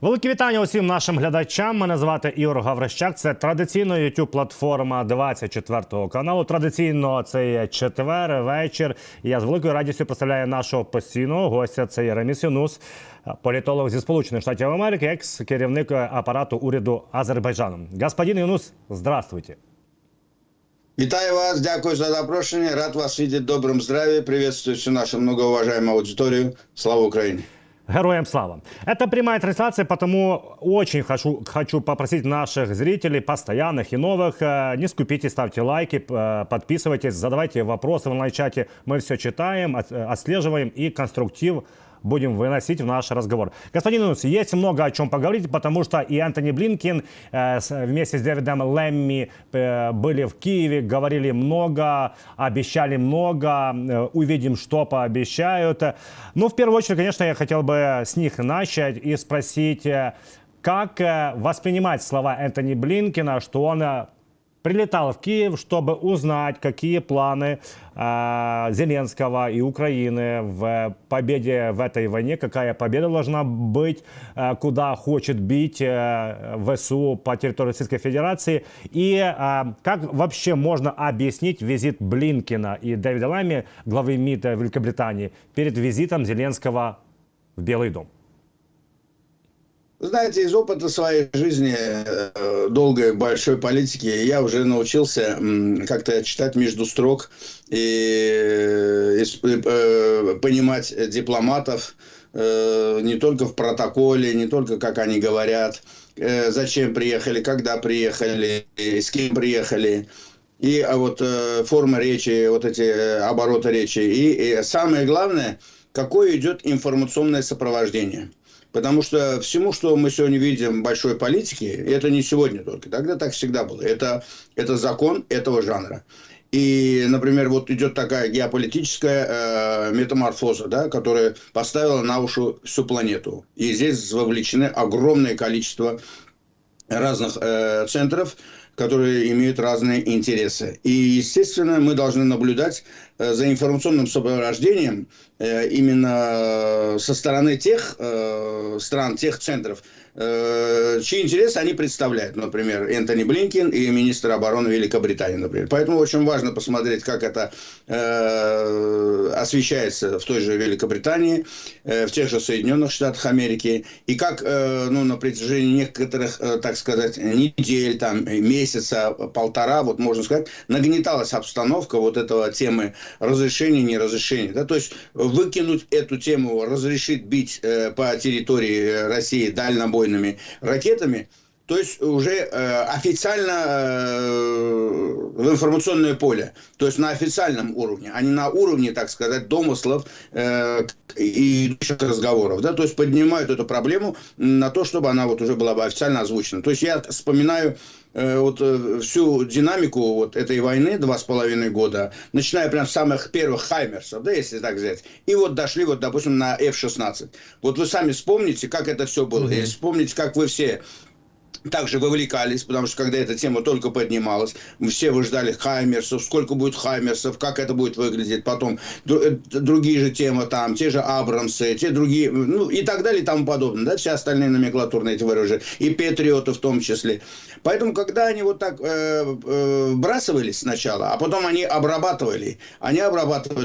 Велике вітання усім нашим глядачам. Мене звати Ігор Гаврищак. Це традиційно YouTube-платформа 24 каналу. Традиційно це є четвер, вечір. І я з великою радістю представляю нашого постійного гостя. Це Раміс Юнус, політолог зі Сполучених Штатів Америки, екс-керівник апарату уряду Азербайджану. Господин Юнус, здравствуйте. Вітаю вас, дякую за запрошення. Рад вас видеть в добром здравии. Приветствую всю нашу многоуважаемую аудиторию. Слава Украине! Героям слава! Это прямая трансляция, потому очень хочу попросить наших зрителей, постоянных и новых, не скупитесь, ставьте лайки, подписывайтесь, задавайте вопросы в онлайн-чате. Мы все читаем, отслеживаем и конструктив будем выносить в наш разговор. Господин Юнус, есть много о чем поговорить, потому что и Антони Блинкен вместе с Дэвидом Лэмми были в Киеве, говорили много, обещали много, увидим, что пообещают. Ну, в первую очередь, конечно, я хотел бы с них начать и спросить, как воспринимать слова Антони Блинкена, что он прилетал в Киев, чтобы узнать, какие планы Зеленского и Украины в победе в этой войне, какая победа должна быть, куда хочет бить ВСУ по территории Российской Федерации, и как вообще можно объяснить визит Блинкена и Дэвида Лэмми, главы МИД Великобритании, перед визитом Зеленского в Белый дом? Знаете, из опыта своей жизни, долгой, большой политики, я уже научился как-то читать между строк и понимать дипломатов не только в протоколе, не только как они говорят, зачем приехали, когда приехали, с кем приехали. И вот форма речи, вот эти обороты речи. И самое главное, какое идет информационное сопровождение. Потому что всему, что мы сегодня видим в большой политике, это не сегодня только, тогда так всегда было. Это закон этого жанра. И, например, вот идет такая геополитическая метаморфоза, да, которая поставила на уши всю планету. И здесь вовлечены огромное количество разных центров, которые имеют разные интересы. И, естественно, мы должны наблюдать за информационным сопровождением именно со стороны тех стран, тех центров, чьи интересы они представляют. Например, Антони Блинкен и министр обороны Великобритании, например. Поэтому очень важно посмотреть, как это освещается в той же Великобритании, в тех же Соединенных Штатах Америки, и как на протяжении некоторых, так сказать, недель, там, месяца, полтора, вот можно сказать, нагнеталась обстановка вот этого темы разрешения, неразрешения. Да? То есть выкинуть эту тему, разрешить бить по территории России дальнобойными ракетами, то есть уже официально в информационное поле, то есть на официальном уровне, а не на уровне, так сказать, домыслов и идущих разговоров. Да? То есть поднимают эту проблему на то, чтобы она вот уже была бы официально озвучена. То есть я вспоминаю вот всю динамику вот этой войны 2,5 года, начиная прям с самых первых хаймерсов, да, если так взять, и вот дошли, вот, допустим, на F-16. Вот вы сами вспомните, как это все было, и вспомните, как вы все также вовлекались, потому что когда эта тема только поднималась, все вы ждали хаймерсов, сколько будет хаймерсов, как это будет выглядеть, потом другие же темы там, те же Абрамсы, те другие, ну и так далее и тому подобное, да, все остальные номенклатурные эти вооружения, и Патриоты в том числе. Поэтому, когда они вот так вбрасывались сначала, а потом они обрабатывали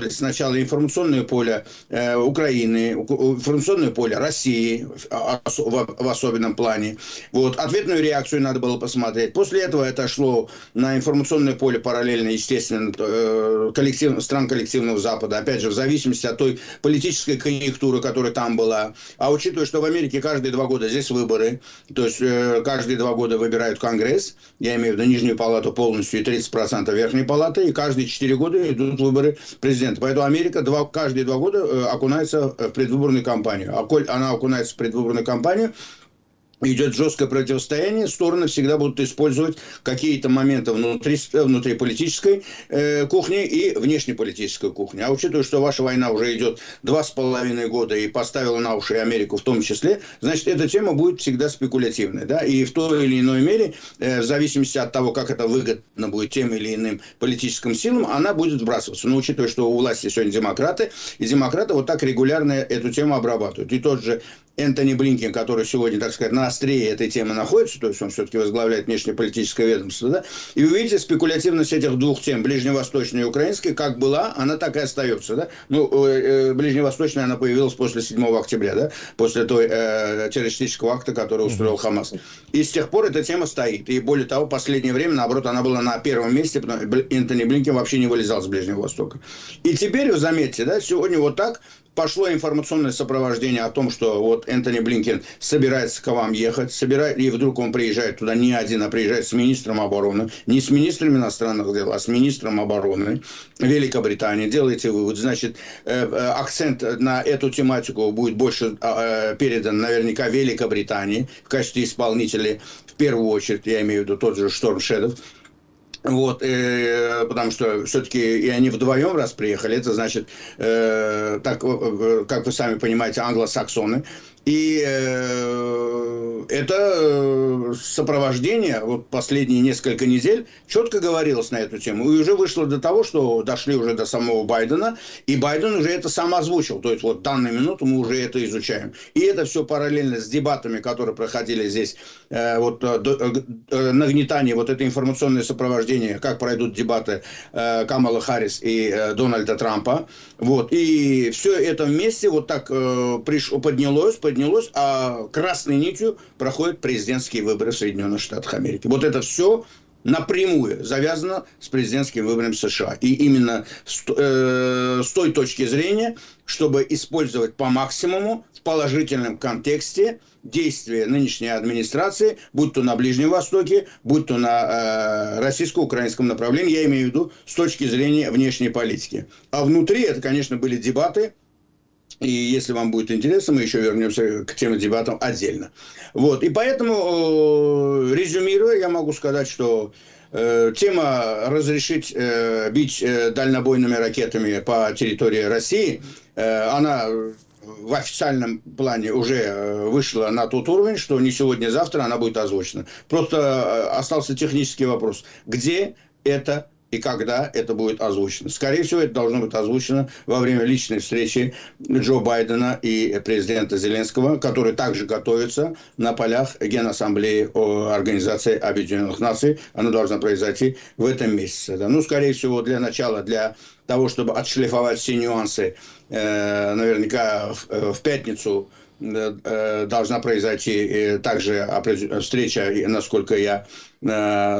сначала информационное поле Украины, информационное поле России в особенном плане, вот, ответную реакцию надо было посмотреть. После этого это шло на информационное поле параллельно, естественно, стран коллективного Запада, опять же, в зависимости от той политической конъюнктуры, которая там была. А учитывая, что в Америке каждые 2 года здесь выборы, то есть каждые 2 года выбирают Конгресс, я имею в виду Нижнюю палату полностью и 30% Верхней палаты, и каждые 4 года идут выборы президента. Поэтому Америка каждые 2 года окунается в предвыборную кампанию. А коль она окунается в предвыборную кампанию, идет жесткое противостояние, стороны всегда будут использовать какие-то моменты внутриполитической кухни и внешнеполитической кухни. А учитывая, что ваша война уже идет 2,5 года и поставила на уши Америку в том числе, значит, эта тема будет всегда спекулятивной. Да? И в той или иной мере, в зависимости от того, как это выгодно будет тем или иным политическим силам, она будет сбрасываться. Но учитывая, что у власти сегодня демократы, и демократы вот так регулярно эту тему обрабатывают. И тот же Энтони Блинкен, который сегодня, так сказать, на острие этой темы находится, то есть он все-таки возглавляет внешнеполитическое ведомство, да, и вы видите спекулятивность этих двух тем, ближневосточной и украинской, как была, она так и остается, да. Ну, ближневосточная, она появилась после 7 октября, да, после той террористического акта, который устроил Хамас. И с тех пор эта тема стоит. И более того, в последнее время, наоборот, она была на первом месте, потому что Энтони Блинкен вообще не вылезал с Ближнего Востока. И теперь, вы заметьте, да, сегодня вот так пошло информационное сопровождение о том, что вот Энтони Блинкен собирается к вам ехать, и вдруг он приезжает туда не один, а приезжает с министром обороны, не с министром иностранных дел, а с министром обороны Великобритании. Делайте вывод, значит, акцент на эту тематику будет больше передан наверняка Великобритании в качестве исполнителя, в первую очередь, я имею в виду тот же Шторм Шедов. Вот, потому что все-таки и они вдвоем раз приехали, это значит, так, как вы сами понимаете, англосаксоны. И это сопровождение вот последние несколько недель четко говорилось на эту тему. И уже вышло до того, что дошли уже до самого Байдена, и Байден уже это сам озвучил. То есть вот в данную минуту мы уже это изучаем. И это все параллельно с дебатами, которые проходили здесь, вот нагнетание, вот это информационное сопровождение, как пройдут дебаты Камалы Харрис и Дональда Трампа. Вот. И все это вместе вот так поднялось, а красной нитью проходят президентские выборы в Соединенных Штатах Америки. Вот это все напрямую завязано с президентским выбором США. И именно с той точки зрения, чтобы использовать по максимуму в положительном контексте действия нынешней администрации, будь то на Ближнем Востоке, будь то на российско-украинском направлении, я имею в виду с точки зрения внешней политики. А внутри это, конечно, были дебаты. И если вам будет интересно, мы еще вернемся к тем дебатам отдельно. Вот. И поэтому, резюмируя, я могу сказать, что тема разрешить бить дальнобойными ракетами по территории России, она в официальном плане уже вышла на тот уровень, что не сегодня-завтра она будет озвучена. Просто остался технический вопрос. Где это и когда это будет озвучено? Скорее всего, это должно быть озвучено во время личной встречи Джо Байдена и президента Зеленского, который также готовится на полях Генассамблеи Организации Объединенных Наций. Она должна произойти в этом месяце. Да. Ну, скорее всего, для начала, для того, чтобы отшлифовать все нюансы, наверняка в пятницу должна произойти также встреча, насколько я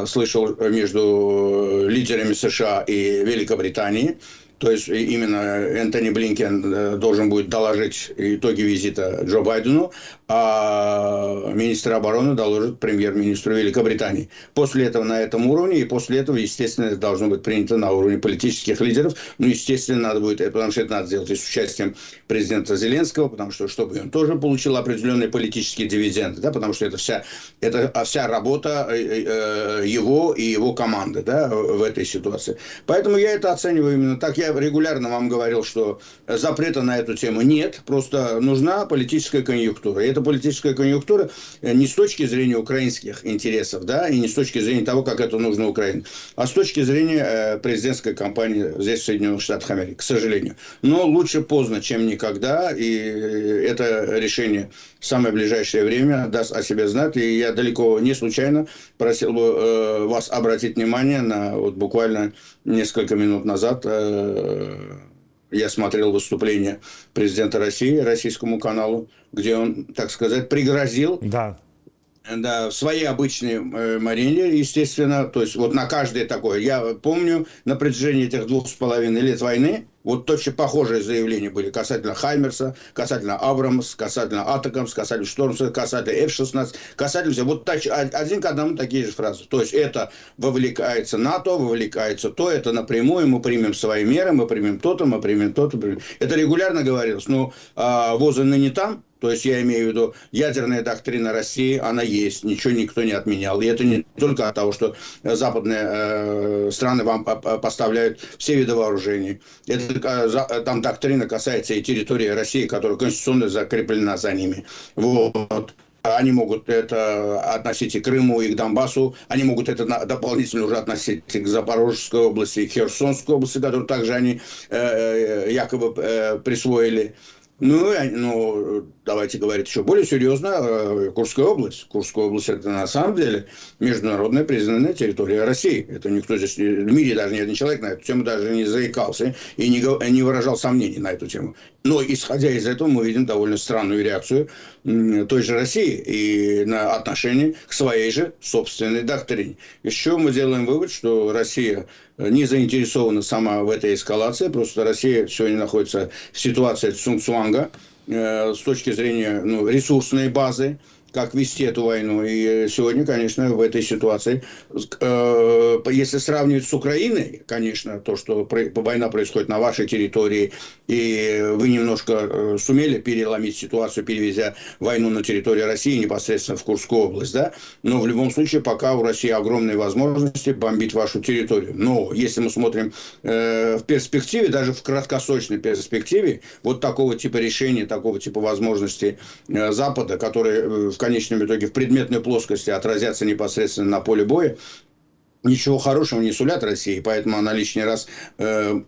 слышал, между лидерами США и Великобритании. То есть именно Энтони Блинкен должен будет доложить итоги визита Джо Байдену, а министр обороны доложит премьер-министру Великобритании. После этого на этом уровне, и после этого, естественно, это должно быть принято на уровне политических лидеров. Ну, естественно, надо будет, потому что это надо сделать и с участием президента Зеленского, потому что, чтобы он тоже получил определенные политические дивиденды, да, потому что это вся работа его и его команды, да, в этой ситуации. Поэтому я это оцениваю именно так. Я регулярно вам говорил, что запрета на эту тему нет, просто нужна политическая конъюнктура. И эта политическая конъюнктура не с точки зрения украинских интересов, да, и не с точки зрения того, как это нужно Украине, а с точки зрения президентской кампании здесь, в Соединенных Штатах Америки, к сожалению. Но лучше поздно, чем никогда, и это решение в самое ближайшее время даст о себе знать. И я далеко не случайно просил бы вас обратить внимание на вот буквально несколько минут назад я смотрел выступление президента России, российскому каналу, где он, так сказать, пригрозил. Да, в своей обычной манере, естественно, то есть вот на каждое такое. Я помню, на протяжении этих 2,5 лет войны вот точно похожие заявления были касательно Хаймерса, касательно Абрамс, касательно Атакамс, касательно Штормса, касательно F-16, касательно всего. Вот один к одному такие же фразы. То есть это вовлекается НАТО, вовлекается то, это напрямую, мы примем свои меры, мы примем то-то, мы примем то-то. Это регулярно говорилось. Но возы ныне там, То есть я имею в виду, ядерная доктрина России, она есть, ничего никто не отменял. И это не только от того, что западные страны вам поставляют все виды вооружений. Там доктрина касается и территории России, которая конституционно закреплена за ними. Вот. Они могут это относить и к Крыму, и к Донбассу. Они могут это дополнительно уже относить и к Запорожской области, и к Херсонской области, которую также они якобы присвоили. Ну, давайте говорить еще более серьезно, Курская область. Курская область – это на самом деле международная признанная территория России. Это никто здесь в мире, даже ни один человек на эту тему даже не заикался и не выражал сомнений на эту тему. Но, исходя из этого, мы видим довольно странную реакцию той же России и на отношение к своей же собственной доктрине. Из чего мы делаем вывод, что Россия не заинтересована сама в этой эскалации, просто Россия сегодня находится в ситуации Цунцуанга с точки зрения ресурсной базы, как вести эту войну. И сегодня, конечно, в этой ситуации, если сравнивать с Украиной, конечно, то, что война происходит на вашей территории, и вы немножко сумели переломить ситуацию, перевезя войну на территорию России непосредственно в Курскую область, да, но в любом случае пока у России огромные возможности бомбить вашу территорию. Но если мы смотрим в перспективе, даже в краткосрочной перспективе, вот такого типа решения, такого типа возможностей Запада, которые в конечном итоге в предметной плоскости отразятся непосредственно на поле боя, ничего хорошего не сулят России, поэтому она лишний раз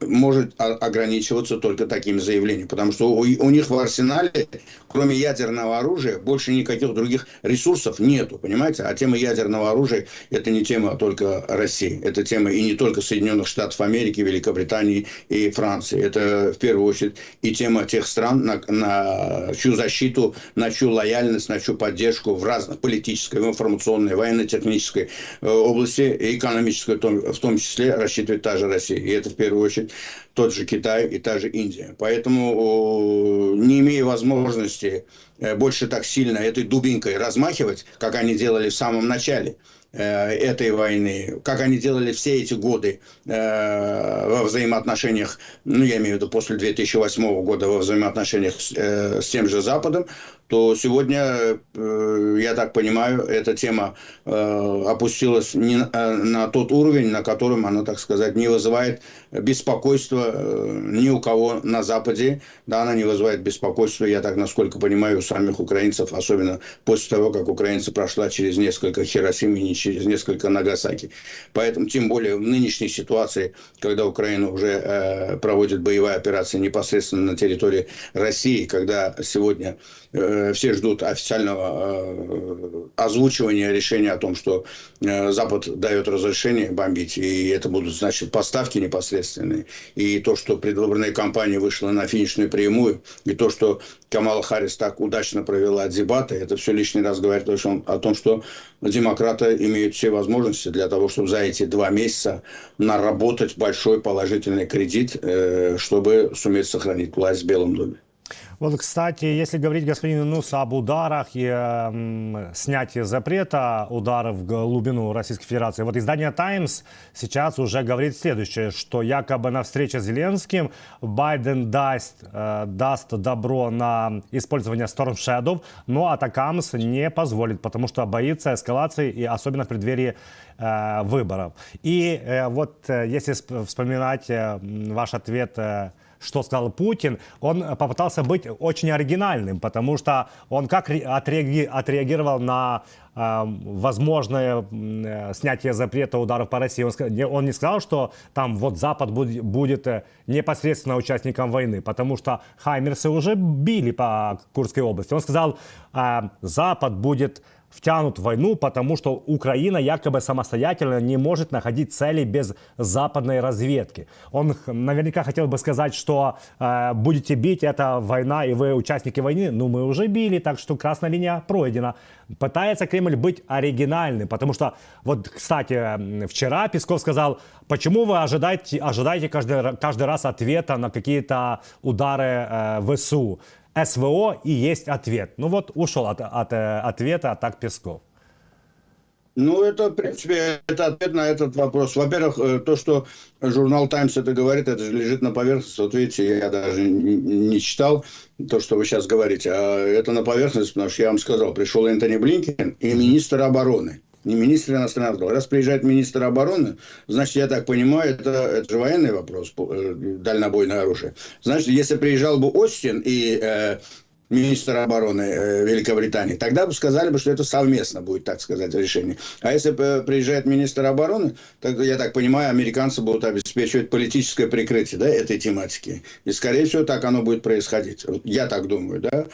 может ограничиваться только таким заявлением. Потому что у них в арсенале, кроме ядерного оружия, больше никаких других ресурсов нету, понимаете? А тема ядерного оружия – это не тема только России. Это тема и не только Соединенных Штатов Америки, Великобритании и Франции. Это в первую очередь и тема тех стран, на чью защиту, на чью лояльность, на чью поддержку в разных политической, информационной, военно-технической области и экономической в том числе рассчитывает та же Россия. И это в первую очередь тот же Китай и та же Индия. Поэтому, не имея возможности больше так сильно этой дубинкой размахивать, как они делали в самом начале этой войны, как они делали все эти годы во взаимоотношениях, я имею в виду после 2008 года во взаимоотношениях с тем же Западом, то сегодня, я так понимаю, эта тема опустилась не на тот уровень, на котором она, так сказать, не вызывает беспокойства ни у кого на Западе. Да, она не вызывает беспокойства, я так, насколько понимаю, у самих украинцев, особенно после того, как украинцы прошла через несколько Хиросим и через несколько Нагасаки. Поэтому, тем более, в нынешней ситуации, когда Украина уже проводит боевые операции непосредственно на территории России, когда сегодня все ждут официального озвучивания решения о том, что Запад дает разрешение бомбить, и это будут, значит, поставки непосредственные. И то, что предвыборная кампания вышла на финишную прямую, и то, что Камала Харрис так удачно провела дебаты, это все лишний раз говорит о том, что демократы имеют все возможности для того, чтобы за эти 2 месяца наработать большой положительный кредит, чтобы суметь сохранить власть в Белом доме. Вот, кстати, если говорить, господин Инус, об ударах и снятии запрета ударов в глубину Российской Федерации, вот издание «Таймс» сейчас уже говорит следующее, что якобы на встрече с Зеленским Байден даст добро на использование Storm Shadow, но Атакамс не позволит, потому что боится эскалации, и особенно в преддверии выборов. И вот если вспоминать ваш ответ, что сказал Путин, он попытался быть очень оригинальным, потому что он как отреагировал на возможное снятие запрета ударов по России. Он не сказал, что там вот Запад будет непосредственно участником войны, потому что хаймерсы уже били по Курской области. Он сказал, Запад будет втянут в войну, потому что Украина якобы самостоятельно не может находить цели без западной разведки. Он наверняка хотел бы сказать, что будете бить, это война, и вы участники войны. Ну, мы уже били, так что красная линия пройдена. Пытается Кремль быть оригинальным, потому что, вот, кстати, вчера Песков сказал, почему вы ожидаете каждый раз ответа на какие-то удары ВСУ? СВО и есть ответ. Ну вот ушел от ответа, так Песков. Ну, это, в принципе, это ответ на этот вопрос. Во-первых, то, что журнал «Таймс» это говорит, это же лежит на поверхности. Вот видите, я даже не читал то, что вы сейчас говорите. А это на поверхности, потому что я вам сказал, пришел Энтони Блинкен и министр обороны. Не министр иностранных дел. Раз приезжает министр обороны, значит, я так понимаю, это же военный вопрос, дальнобойное оружие. Значит, если приезжал бы Остин и министр обороны Великобритании, тогда бы сказали бы, что это совместно будет, так сказать, решение. А если приезжает министр обороны, тогда, я так понимаю, американцы будут обеспечивать политическое прикрытие, да, этой тематики. И, скорее всего, так оно будет происходить. Я так думаю, да.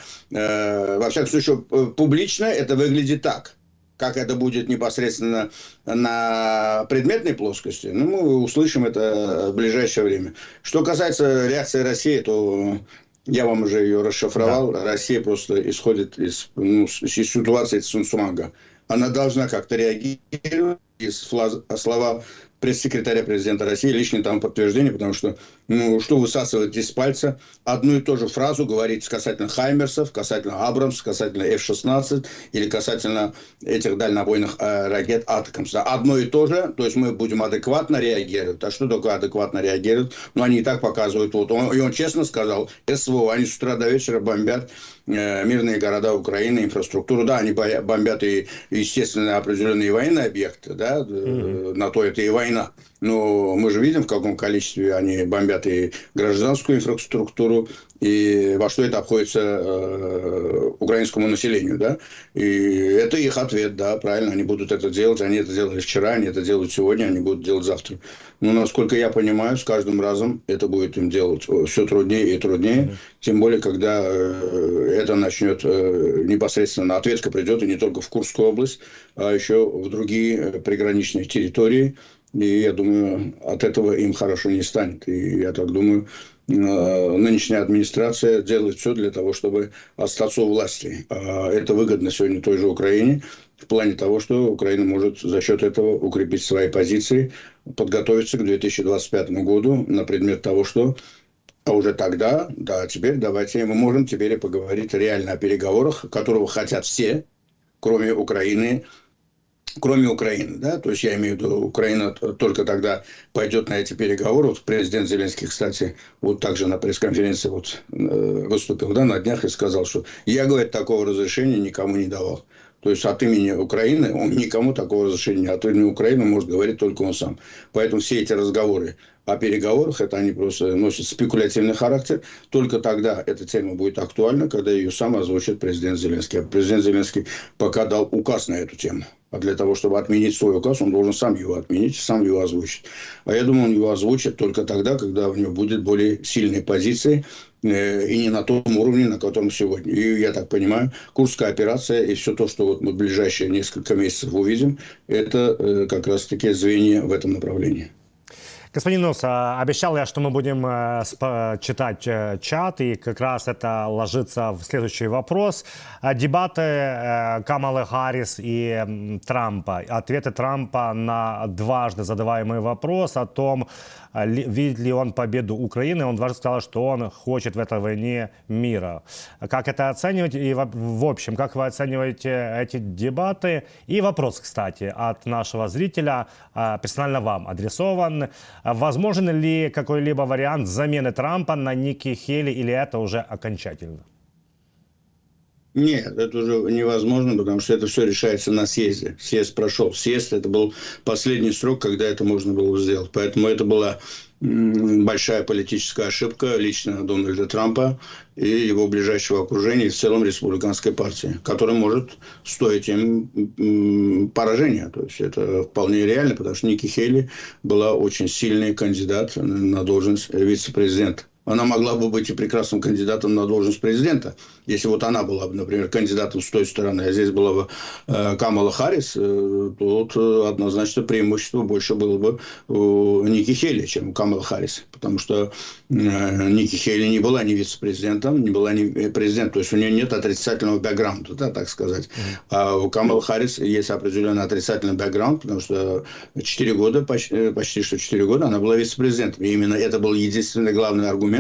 Во всяком случае, публично это выглядит так. Как это будет непосредственно на предметной плоскости, ну, мы услышим это в ближайшее время. Что касается реакции России, то я вам уже ее расшифровал. Да. Россия просто исходит из ситуации Цунцуманга. Она должна как-то реагировать. Слова пресс-секретаря президента России, личное там подтверждение, потому что, ну, что высасывать из пальца, одну и ту же фразу говорить касательно «Хаймерсов», касательно «Абрамс», касательно F-16 или касательно этих дальнобойных ракет «Атакамс». Одно и то же, то есть мы будем адекватно реагировать. А что такое адекватно реагировать? Ну, они и так показывают. Вот он честно сказал, СВО, они с утра до вечера бомбят мирные города Украины, инфраструктуру. Да, они бомбят и, естественно, определенные военные объекты, да, на то это и война. Но мы же видим, в каком количестве они бомбят и гражданскую инфраструктуру, и во что это обходится украинскому населению, да. И это их ответ, да, правильно, они будут это делать, они это делали вчера, они это делают сегодня, они будут делать завтра. Но, насколько я понимаю, с каждым разом это будет им делать все труднее и труднее, тем более, когда это начнет непосредственно, ответка придет и не только в Курскую область, а еще в другие приграничные территории. И я думаю, от этого им хорошо не станет. И я так думаю, нынешняя администрация делает все для того, чтобы остаться у власти. А это выгодно сегодня той же Украине, в плане того, что Украина может за счет этого укрепить свои позиции, подготовиться к 2025 году на предмет того, что а уже тогда, да, теперь давайте мы можем теперь и поговорить реально о переговорах, которого хотят все, кроме Украины, да, то есть я имею в виду, Украина только тогда пойдет на эти переговоры. Вот президент Зеленский, кстати, вот также на пресс-конференции вот, выступил, да, на днях и сказал, что я, говорит, такого разрешения никому не давал. То есть от имени Украины он никому такого разрешения не от имени Украины может говорить только он сам. Поэтому все эти разговоры о переговорах, это они просто носят спекулятивный характер. Только тогда эта тема будет актуальна, когда ее сам озвучит президент Зеленский. А президент Зеленский пока дал указ на эту тему. А для того, чтобы отменить свой указ, он должен сам его отменить, сам его озвучить. А я думаю, он его озвучит только тогда, когда у него будет более сильные позиции и не на том уровне, на котором сегодня. И я так понимаю, Курская операция и все то, что вот мы в ближайшие несколько месяцев увидим, это как раз-таки звенья в этом направлении. Господин Нус, обещал я, что мы будем читать чат, и как раз это ложится в следующий вопрос. Дебаты Камалы Харрис и Трампа. Ответы Трампа на дважды задаваемый вопрос о том, видит ли он победу Украины. Он дважды сказал, что он хочет в этой войне мира. Как это оценивать? И в общем, как вы оцениваете эти дебаты? И вопрос, кстати, от нашего зрителя, персонально вам адресован. Возможен ли какой-либо вариант замены Трампа на Ники Хейли, или это уже окончательно? Нет, это уже невозможно, потому что это все решается на съезде. Съезд прошел. Съезд – это был последний срок, когда это можно было сделать. Поэтому это была большая политическая ошибка лично Дональда Трампа и его ближайшего окружения, и в целом республиканской партии, которая может стоить им поражения. То есть это вполне реально, потому что Ники Хейли была очень сильный кандидат на должность вице-президента. Она могла бы быть и прекрасным кандидатом на должность президента, если вот она была бы, например, кандидатом с той стороны, а здесь была бы Камала Харрис, то вот однозначно преимущество больше было бы у Ники Хейли, чем у Камалы Харрис, потому что Ники Хейли не была ни вице-президентом, не была ни президентом, то есть у нее нет отрицательного бэкграунда, да, так сказать. А у Камалы Харрис есть определенный отрицательный бэкграунд, потому что 4 года, почти что 4 года она была вице-президентом, и именно это был единственный главный аргумент,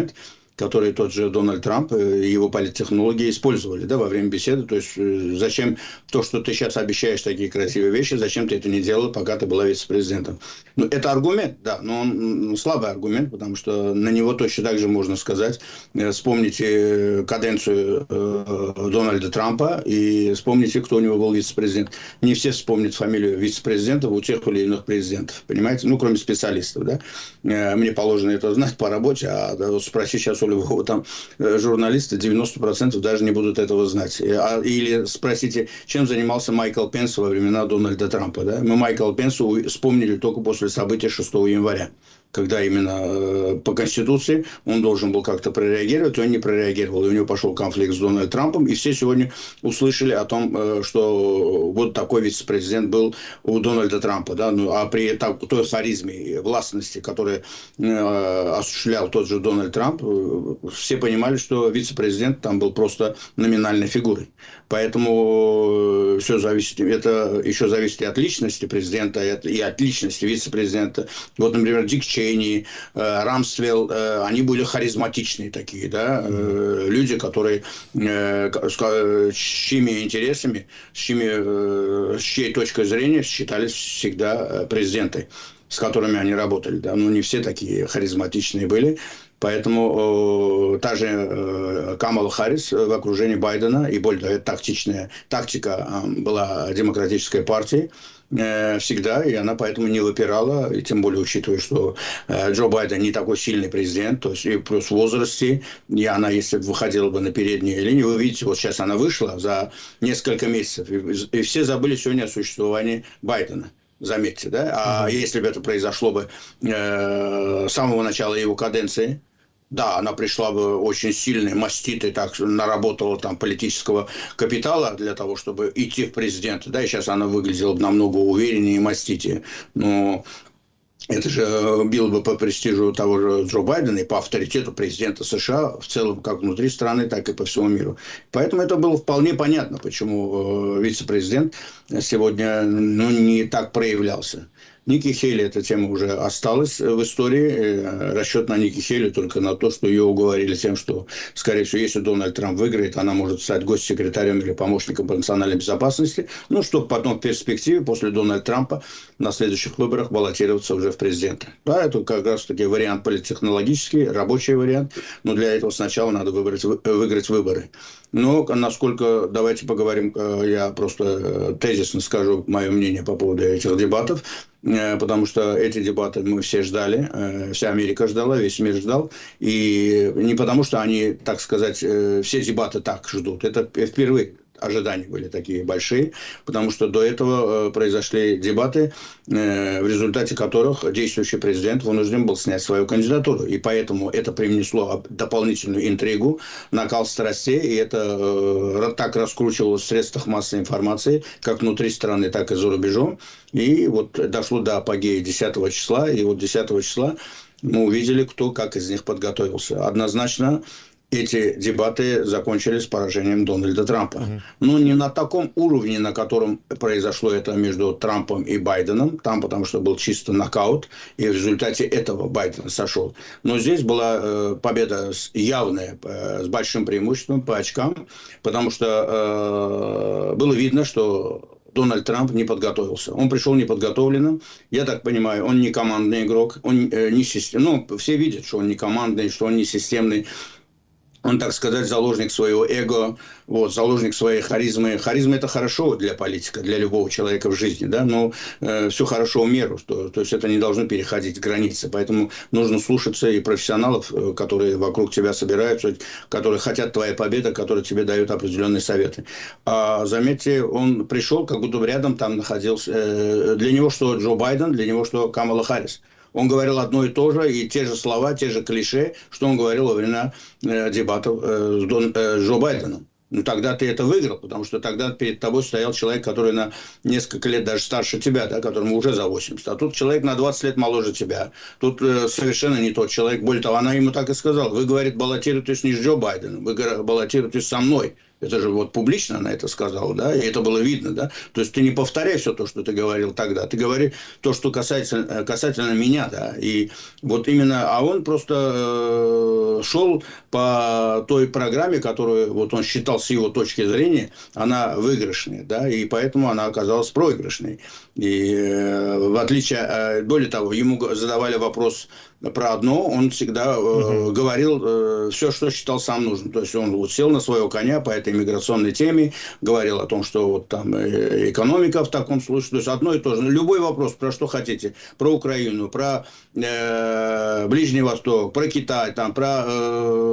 которые тот же Дональд Трамп и его политтехнологи использовали, да, во время беседы. То есть зачем то, что ты сейчас обещаешь такие красивые вещи, зачем ты это не делал, пока ты была вице-президентом? Ну, это аргумент, да, но он слабый аргумент, потому что на него точно так же можно сказать. Вспомните каденцию Дональда Трампа и вспомните, кто у него был вице-президент. Не все вспомнят фамилию вице-президента у тех или иных президентов, понимаете? Ну, кроме специалистов, да. Мне положено это знать по работе, а да, спроси сейчас у любого там журналиста, 90% даже не будут этого знать. Или спросите, чем занимался Майкл Пенс во времена Дональда Трампа, да. Мы Майкла Пенса вспомнили только после событий 6 января. Когда именно по Конституции он должен был как-то прореагировать, он не прореагировал, и у него пошел конфликт с Дональдом Трампом, и все сегодня услышали о том, что вот такой вице-президент был у Дональда Трампа, да, ну, а при той харизме и властности, которую осуществлял тот же Дональд Трамп, все понимали, что вице-президент там был просто номинальной фигурой. Поэтому все зависит, это еще зависит и от личности президента, и от личности вице-президента. Вот, например, Дик Чейни, Рамсфелд, они были харизматичные такие, да, люди, которые с чьими интересами, с чьей точкой зрения считались всегда президенты, с которыми они работали, да, но не все такие харизматичные были. Поэтому та же Камала Харрис в окружении Байдена, и более того, тактика была демократической партии всегда, и она поэтому не выпирала, и тем более учитывая, что Джо Байден не такой сильный президент, то есть и плюс в возрасте, и она, если бы выходила бы на переднюю линию, вы видите, вот сейчас она вышла за несколько месяцев, и все забыли сегодня о существовании Байдена. Заметьте, да? А если бы это произошло бы с самого начала его каденции, да, она пришла бы очень сильной, маститой, так наработала там политического капитала для того, чтобы идти в президенты, да, и сейчас она выглядела бы намного увереннее и маститее. Но это же било бы по престижу того же Джо Байдена и по авторитету президента США в целом, как внутри страны, так и по всему миру. Поэтому это было вполне понятно, почему вице-президент сегодня не так проявлялся. Ники Хейли, эта тема уже осталась в истории. Расчет на Ники Хейли только на то, что ее уговорили тем, что, скорее всего, если Дональд Трамп выиграет, она может стать госсекретарем или помощником по национальной безопасности, ну, чтобы потом в перспективе, после Дональда Трампа, на следующих выборах баллотироваться уже в президенты. Да, это как раз-таки вариант политтехнологический, рабочий вариант, но для этого сначала надо выиграть выборы. Но насколько, давайте поговорим, я просто тезисно скажу мое мнение по поводу этих дебатов, потому что эти дебаты мы все ждали, вся Америка ждала, весь мир ждал, и не потому что они, так сказать, все дебаты так ждут, это впервые. Ожидания были такие большие, потому что до этого произошли дебаты, в результате которых действующий президент вынужден был снять свою кандидатуру. И поэтому это привнесло дополнительную интригу, накал страстей, и это так раскручивалось в средствах массовой информации, как внутри страны, так и за рубежом. И вот дошло до апогея 10 числа, и вот 10 числа мы увидели, кто как из них подготовился. Однозначно, эти дебаты закончились поражением Дональда Трампа. Но не на таком уровне, на котором произошло это между Трампом и Байденом. Там потому что был чисто нокаут, и в результате этого Байден сошел. Но здесь была победа явная, с большим преимуществом по очкам, потому что было видно, что Дональд Трамп не подготовился. Он пришел неподготовленным. Я так понимаю, он не командный игрок, он не системный. Ну, все видят, что он не командный, что он не системный. Он, так сказать, заложник своего эго, вот, заложник своей харизмы. Харизма – это хорошо для политика, для любого человека в жизни, да, но все хорошо в меру, то есть это не должно переходить границы. Поэтому нужно слушаться и профессионалов, которые вокруг тебя собираются, которые хотят твоей победы, которые тебе дают определенные советы. А заметьте, он пришел, как будто рядом там находился. Для него что Джо Байден, для него что Камала Харрис. Он говорил одно и то же, и те же слова, те же клише, что он говорил во время дебатов с Джо Байденом. Ну, тогда ты это выиграл, потому что тогда перед тобой стоял человек, который на несколько лет даже старше тебя, да, которому уже за 80. А тут человек на 20 лет моложе тебя. Тут совершенно не тот человек. Более того, она ему так и сказала. Вы, говорит, баллотируетесь не с Джо Байденом, вы баллотируетесь со мной. Это же вот публично она это сказала, да, и это было видно, да. То есть ты не повторяй все то, что ты говорил тогда, ты говори то, что касательно меня, да. И вот именно, а он просто шел по той программе, которую вот он считал с его точки зрения, она выигрышная, да, и поэтому она оказалась проигрышной. И в отличие, более того, ему задавали вопрос про одно, он всегда говорил все, что считал сам нужным. То есть он вот сел на своего коня по этой миграционной теме, говорил о том, что вот там экономика в таком случае, то есть одно и то же. Любой вопрос, про что хотите, про Украину, про Ближний Восток, про Китай, там, про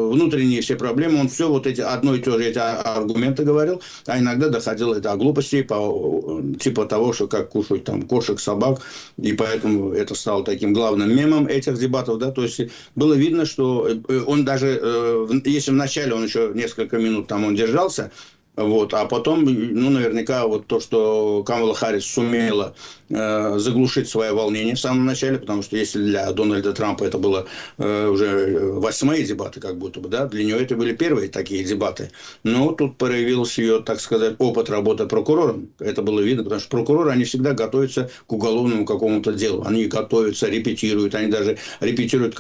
внутренние все проблемы, он все вот эти одно и то же эти аргументы говорил, а иногда доходило это до глупостей, типа того, что как кушать там кошек, собак, и поэтому это стало таким главным мемом этих дебатов, да, то есть было видно, что он даже, если вначале он еще несколько минут там он держался, вот, а потом, ну, наверняка, вот то, что Камала Харрис сумела заглушить свое волнение в самом начале, потому что если для Дональда Трампа это было уже 8-е дебаты, как будто бы, да, для нее это были первые такие дебаты. Но тут проявился ее, так сказать, опыт работы прокурором. Это было видно, потому что прокуроры, они всегда готовятся к уголовному какому-то делу. Они готовятся, репетируют, они даже репетируют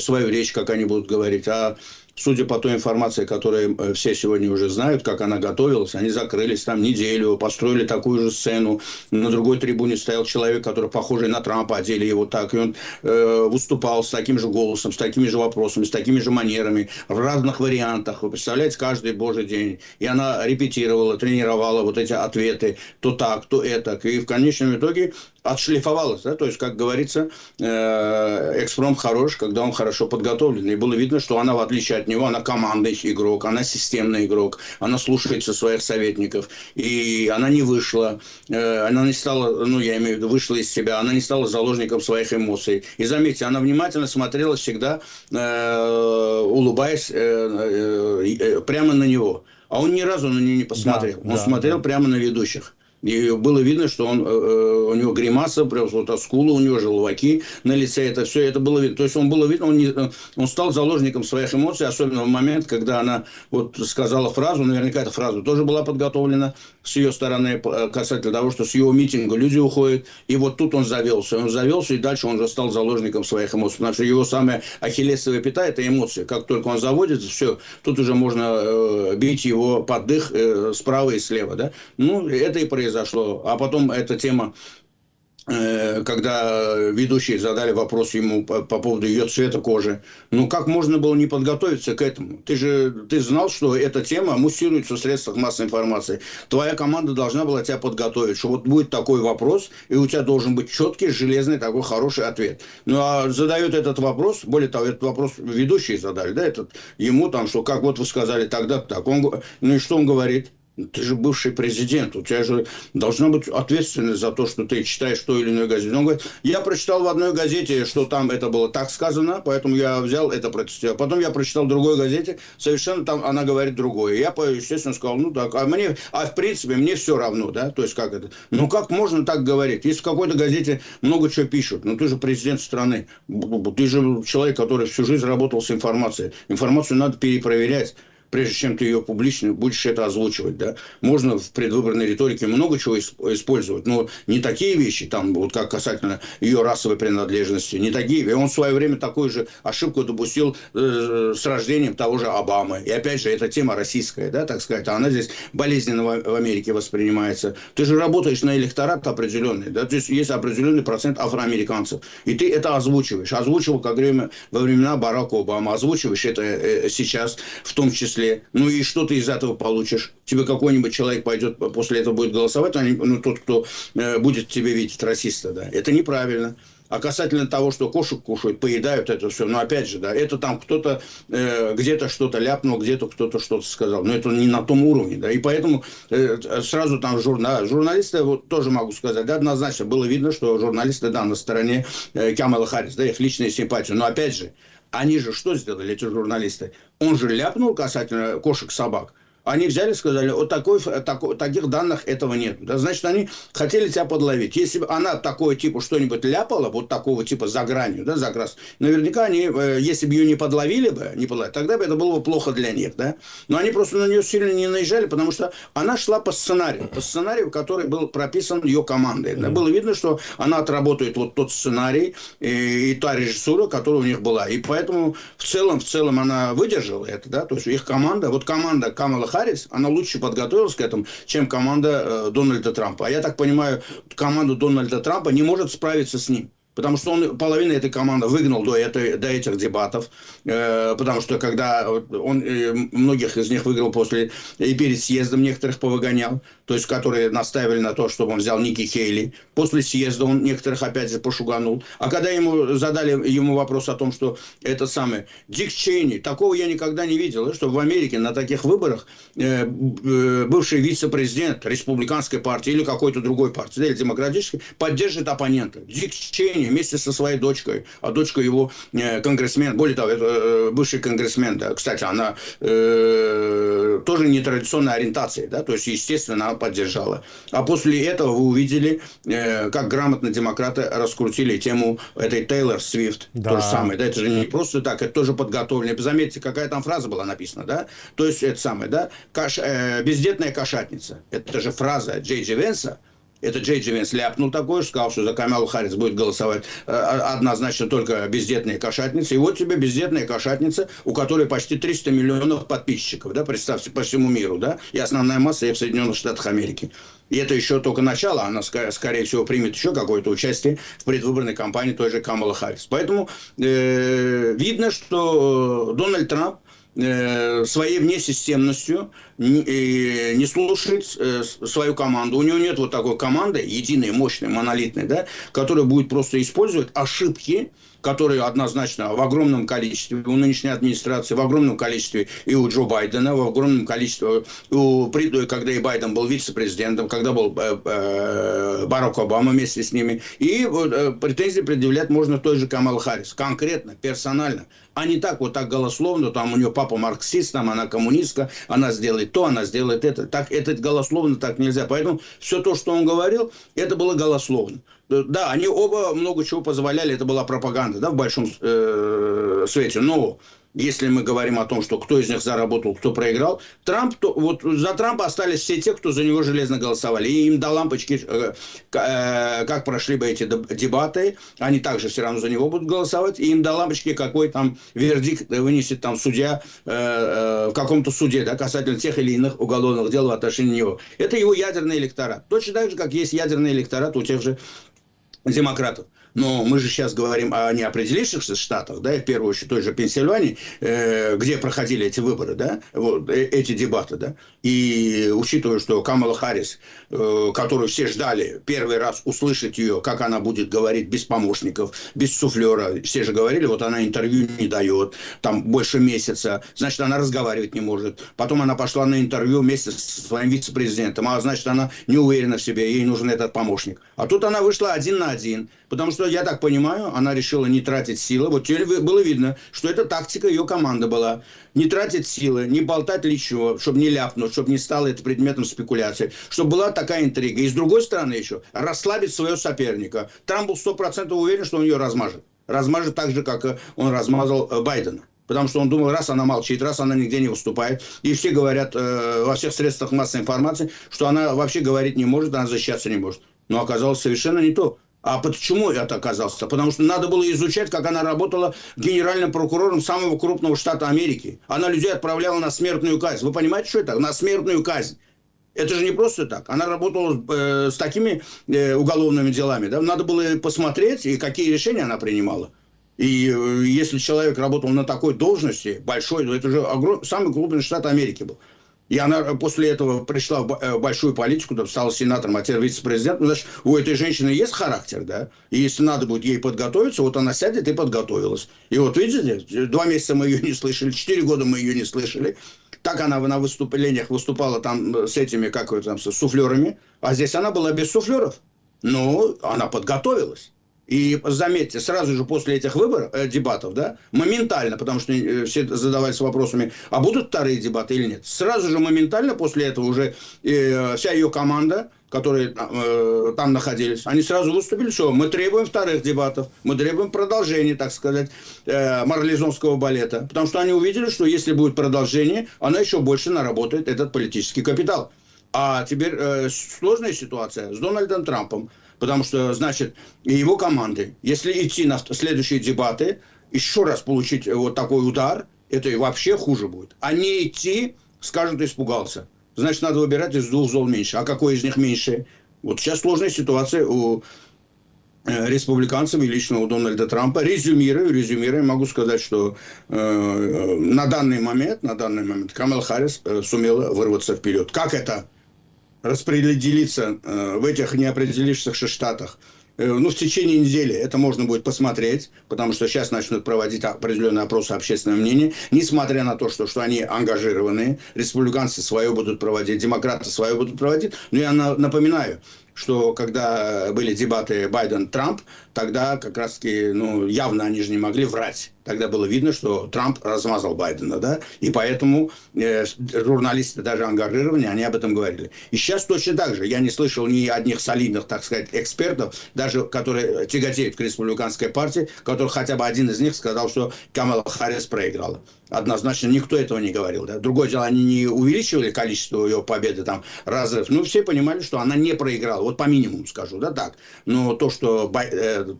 свою речь, как они будут говорить. А судя по той информации, которую все сегодня уже знают, как она готовилась, они закрылись там неделю, построили такую же сцену. На другой трибуне стоял человек, который похожий на Трампа, одели его так, и он выступал с таким же голосом, с такими же вопросами, с такими же манерами, в разных вариантах. Вы представляете, каждый божий день. И она репетировала, тренировала вот эти ответы, то так, то этак. И в конечном итоге отшлифовалась, да, то есть, как говорится, экспромт хорош, когда он хорошо подготовлен. И было видно, что она, в отличие от него, она командный игрок, она системный игрок, она слушается своих советников, и она не вышла, она не стала, ну, я имею в виду, вышла из себя, она не стала заложником своих эмоций. И заметьте, она внимательно смотрела всегда, улыбаясь прямо на него. А он ни разу на нее не посмотрел, он смотрел прямо на ведущих. И было видно, что у него гримаса, прям вот скулы, у него желваки на лице, это все, это было видно. То есть он было видно, он стал заложником своих эмоций, особенно в момент, когда она вот сказала фразу, наверняка эта фраза тоже была подготовлена с ее стороны касательно того, что с его митинга люди уходят, и вот тут он завелся, и дальше он уже стал заложником своих эмоций, потому что его самая ахиллесовая пята – это эмоции. Как только он заводится, все, тут уже можно бить его под дых справа и слева, да. Ну, это и произошло. А потом эта тема, когда ведущие задали вопрос ему по поводу ее цвета кожи. Ну, как можно было не подготовиться к этому? Ты знал, что эта тема муссируется в средствах массовой информации. Твоя команда должна была тебя подготовить, что вот будет такой вопрос, и у тебя должен быть четкий, железный, такой хороший ответ. Ну, а задают этот вопрос, более того, этот вопрос ведущие задали, да, ему там, что как вот вы сказали тогда так. Ну, и что он говорит? Ты же бывший президент, у тебя же должна быть ответственность за то, что ты читаешь ту или иную газету. Он говорит, я прочитал в одной газете, что там это было так сказано, поэтому я взял это процитировал. Потом я прочитал в другой газете, совершенно там она говорит другое. Я, естественно, сказал, ну так, в принципе, мне все равно, да, то есть как это. Ну как можно так говорить? Если в какой-то газете много чего пишут, ну ты же президент страны, ты же человек, который всю жизнь работал с информацией. Информацию надо перепроверять. Прежде чем ты ее публично будешь это озвучивать, да, можно в предвыборной риторике много чего использовать, но не такие вещи, там, вот как касательно ее расовой принадлежности, не такие. И он в свое время такую же ошибку допустил с рождением того же Обамы. И опять же, эта тема российская, да, так сказать, она здесь болезненно в Америке воспринимается. Ты же работаешь на электорат определенный, да, то есть есть определенный процент афроамериканцев, и ты это озвучиваешь. Озвучивал во времена Барака Обамы, озвучиваешь это сейчас в том числе. Ну и что ты из этого получишь? Тебе какой-нибудь человек пойдет, после этого будет голосовать, ну тот, кто будет тебе видеть расиста, да. Это неправильно. А касательно того, что кошек кушают, поедают это все, но опять же, да, это там кто-то где-то что-то ляпнул, где-то кто-то что-то сказал. Но это не на том уровне, да. И поэтому сразу там журналисты, вот тоже могу сказать, да, однозначно было видно, что журналисты, да, на стороне Камалы Харрис, да, их личная симпатия. Но опять же, они же что сделали, эти журналисты? Он же ляпнул касательно кошек-собак. Они взяли и сказали, вот таких данных этого нет. Да, значит, они хотели тебя подловить. Если бы она такое типа что-нибудь ляпала, вот такого типа за гранью, да, за крас, наверняка они, если бы ее не подловили бы, тогда бы это было бы плохо для них, да. Но они просто на нее сильно не наезжали, потому что она шла по сценарию, который был прописан ее командой. Да. Было видно, что она отработает вот тот сценарий и та режиссура, которая у них была. И поэтому в целом она выдержала это, да, то есть их команда Камала Харрис, она лучше подготовилась к этому, чем команда Дональда Трампа. А я так понимаю, команда Дональда Трампа не может справиться с ним. Потому что он половину этой команды выгнал до этих дебатов. Потому что когда он многих из них выиграл после и перед съездом некоторых повыгонял. То есть, которые настаивали на то, чтобы он взял Ники Хейли. После съезда он некоторых опять же пошуганул. А когда задали ему вопрос о том, что это самое Дик Чейни, такого я никогда не видел, чтобы в Америке на таких выборах бывший вице-президент республиканской партии или какой-то другой партии, или демократической, поддерживает оппонента. Дик Чейни вместе со своей дочкой, а дочка его конгрессмен, более того, это бывший конгрессмен, да, кстати, она тоже нетрадиционной ориентации, да, то есть, естественно, она поддержала. А после этого вы увидели, как грамотно демократы раскрутили тему этой Тейлор Свифт, да. То же самое, да, это же не просто так, это тоже подготовлено. Заметьте, какая там фраза была написана, да, то есть, это самое, да, бездетная кошатница, это же фраза Джей Ди Венса. Это Джей Ди Венс ляпнул такое, сказал, что за Камалу Харрис будет голосовать однозначно только бездетные кошатницы. И вот тебе бездетная кошатница, у которой почти 300 миллионов подписчиков, да, представьте, по всему миру, да, и основная масса в Соединенных Штатах Америки. И это еще только начало, она, скорее всего, примет еще какое-то участие в предвыборной кампании той же Камалы Харрис. Поэтому видно, что Дональд Трамп своей внесистемностью не слушает свою команду. У него нет вот такой команды, единой, мощной, монолитной, да, которая будет просто использовать ошибки, которые однозначно в огромном количестве у нынешней администрации, в огромном количестве и у Джо Байдена, в огромном количестве когда и Байден был вице-президентом, когда был Барак Обама вместе с ними. И претензии предъявлять можно той же Камале Харрис. Конкретно, персонально. А не так вот так голословно, там у нее папа марксист, там она коммунистка, она сделает то, она сделает это. Так, это голословно так нельзя. Поэтому все то, что он говорил, это было голословно. Да, они оба много чего позволяли, это была пропаганда, да, в большом свете. Но если мы говорим о том, что кто из них заработал, кто проиграл, вот за Трампа остались все те, кто за него железно голосовали. И им до лампочки, как прошли бы эти дебаты, они также все равно за него будут голосовать. И им до лампочки, какой там вердикт вынесет там судья в каком-то суде, да, касательно тех или иных уголовных дел в отношении него. Это его ядерный электорат. Точно так же, как есть ядерный электорат у тех же демократов. Но мы же сейчас говорим о неопределившихся штатах, да, и в первую очередь той же Пенсильвании, где проходили эти выборы, да, вот, эти дебаты, да. И учитывая, что Камала Харрис, которую все ждали первый раз услышать ее, как она будет говорить без помощников, без суфлера, все же говорили, вот она интервью не дает, там больше месяца, значит, она разговаривать не может. Потом она пошла на интервью вместе со своим вице-президентом, а значит, она не уверена в себе, ей нужен этот помощник. А тут она вышла 1 на 1, потому что, я так понимаю, она решила не тратить силы. Вот теперь было видно, что это тактика ее команды была. Не тратить силы, не болтать лишнего, чтобы не ляпнуть, чтобы не стало это предметом спекуляции, чтобы была такая интрига. И с другой стороны еще, расслабить своего соперника. Трамп был 100% уверен, что он ее размажет. Размажет так же, как он размазал Байдена. Потому что он думал, раз она молчит, раз она нигде не выступает. И все говорят во всех средствах массовой информации, что она вообще говорить не может, она защищаться не может. Но оказалось совершенно не то. А почему это оказалось? Потому что надо было изучать, как она работала генеральным прокурором самого крупного штата Америки. Она людей отправляла на смертную казнь. Вы понимаете, что это? На смертную казнь. Это же не просто так. Она работала с такими уголовными делами. Да? Надо было посмотреть, и какие решения она принимала. И если человек работал на такой должности, большой, то это же самый крупный штат Америки был. И она после этого пришла в большую политику, там, стала сенатором, а теперь вице-президентом. Значит, у этой женщины есть характер, да? И если надо будет ей подготовиться, вот она сядет и подготовилась. И вот видите, 2 месяца мы ее не слышали, 4 года мы ее не слышали. Так она на выступлениях выступала там с этими, с суфлерами. А здесь она была без суфлеров. Но она подготовилась. И заметьте, сразу же после этих выборов, дебатов, да, моментально, потому что все задавались вопросами, а будут вторые дебаты или нет. Сразу же моментально после этого уже вся ее команда, которые там находились, они сразу выступили, что мы требуем вторых дебатов, мы требуем продолжения, так сказать, марлезонского балета. Потому что они увидели, что если будет продолжение, она еще больше наработает этот политический капитал. А теперь сложная ситуация с Дональдом Трампом. Потому что, значит, и его команды, если идти на следующие дебаты, еще раз получить вот такой удар, это и вообще хуже будет. А не идти, скажут, испугался. Значит, надо выбирать из двух зол меньше. А какой из них меньше? Вот сейчас сложная ситуация у республиканцев и лично у Дональда Трампа. Резюмируя, могу сказать, что на данный момент Камала Харрис сумела вырваться вперед. Как это распределиться в этих неопределившихся штатах? Ну, в течение недели это можно будет посмотреть, потому что сейчас начнут проводить определенные опросы общественного мнения, несмотря на то, что они ангажированные, республиканцы свое будут проводить, демократы свое будут проводить. Но я напоминаю, что когда были дебаты Байден-Трамп, тогда как раз-таки, ну, явно они же не могли врать. Тогда было видно, что Трамп размазал Байдена, да, и поэтому журналисты даже ангажированные, они об этом говорили. И сейчас точно так же. Я не слышал ни одних солидных, так сказать, экспертов, даже которые тяготеют к республиканской партии, который хотя бы один из них сказал, что Камала Харрис проиграла. Однозначно никто этого не говорил. Да. Другое дело, они не увеличивали количество ее победы, там, разрыв. Ну, все понимали, что она не проиграла. Вот по минимуму скажу, да, так. Но то, что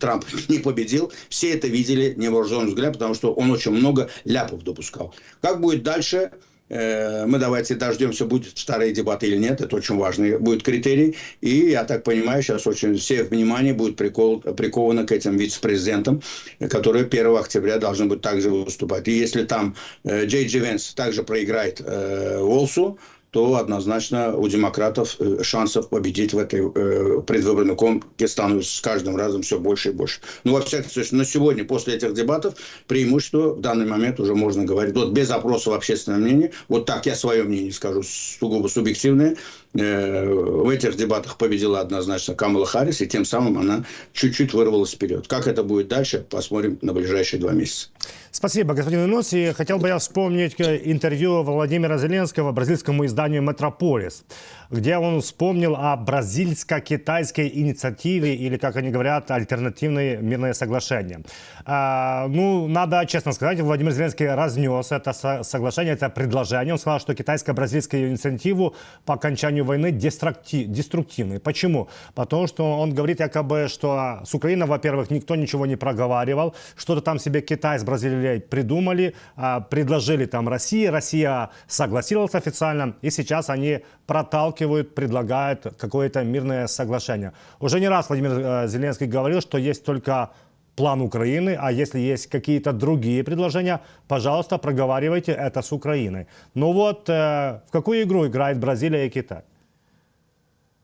Трамп не победил, все это видели невооруженным взглядом, потому что он очень много ляпов допускал. Как будет дальше? Мы давайте дождемся, будут вторые дебаты или нет. Это очень важный будет критерий. И, я так понимаю, сейчас очень все внимание будет приковано к этим вице-президентам, которые 1 октября должны будут также выступать. И если там Джей Ди Венс также проиграет Уолсу, то однозначно у демократов шансов победить в этой предвыборной гонке становится с каждым разом все больше и больше. Ну, во всяком случае, на сегодня, после этих дебатов, преимущество в данный момент уже можно говорить. Вот без опросов общественного мнения, вот так я свое мнение скажу, сугубо субъективное, в этих дебатах победила однозначно Камала Харрис, и тем самым она чуть-чуть вырвалась вперед. Как это будет дальше, посмотрим на ближайшие 2 месяца. Спасибо, господин Инус. И хотел бы я вспомнить интервью Владимира Зеленского бразильскому изданию «Метрополис», где он вспомнил о бразильско-китайской инициативе, или, как они говорят, альтернативное мирное соглашение. Ну, надо честно сказать, Владимир Зеленский разнес это соглашение, это предложение. Он сказал, что китайско-бразильскую инициативу по окончанию войны деструктивной. Почему? Потому что он говорит якобы, что с Украиной, во-первых, никто ничего не проговаривал, что-то там себе Китай с Бразилией придумали, предложили там России, Россия согласилась официально, и сейчас они проталкивают, предлагают какое-то мирное соглашение. Уже не раз Владимир Зеленский говорил, что есть только план Украины, а если есть какие-то другие предложения, пожалуйста, проговаривайте это с Украиной. Ну вот, в какую игру играет Бразилия и Китай?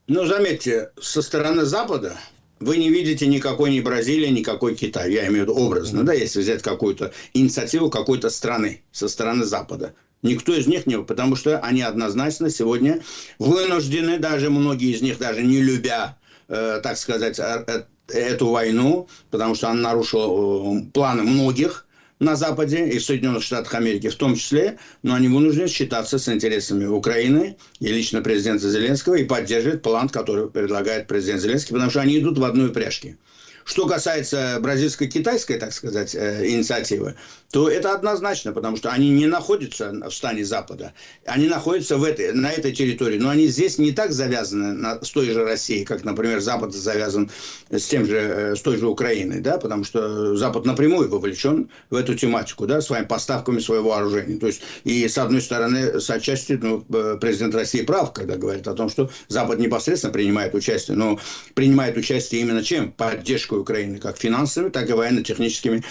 Ну, заметьте, со стороны Запада вы не видите никакой ни Бразилии, никакой Китай. Я имею в виду образно, да, если взять какую-то инициативу какой-то страны со стороны Запада. Никто из них не... Потому что они однозначно сегодня вынуждены, даже многие из них, даже не любя, так сказать, эту войну, потому что она нарушила планы многих на Западе и в Соединенных Штатах Америки в том числе, но они вынуждены считаться с интересами Украины и лично президента Зеленского и поддерживать план, который предлагает президент Зеленский, потому что они идут в одной упряжке. Что касается бразильско-китайской, так сказать, инициативы, то это однозначно, потому что они не находятся в стане Запада. Они находятся на этой территории, но они здесь не так завязаны с той же Россией, как, например, Запад завязан с той же Украиной, да, потому что Запад напрямую вовлечен в эту тематику, да, своими поставками своего вооружения. То есть, и с одной стороны, с отчасти, президент России прав, когда говорит о том, что Запад непосредственно принимает участие, но принимает участие именно чем? Поддержкой Украины, как финансовыми, так и военно-техническими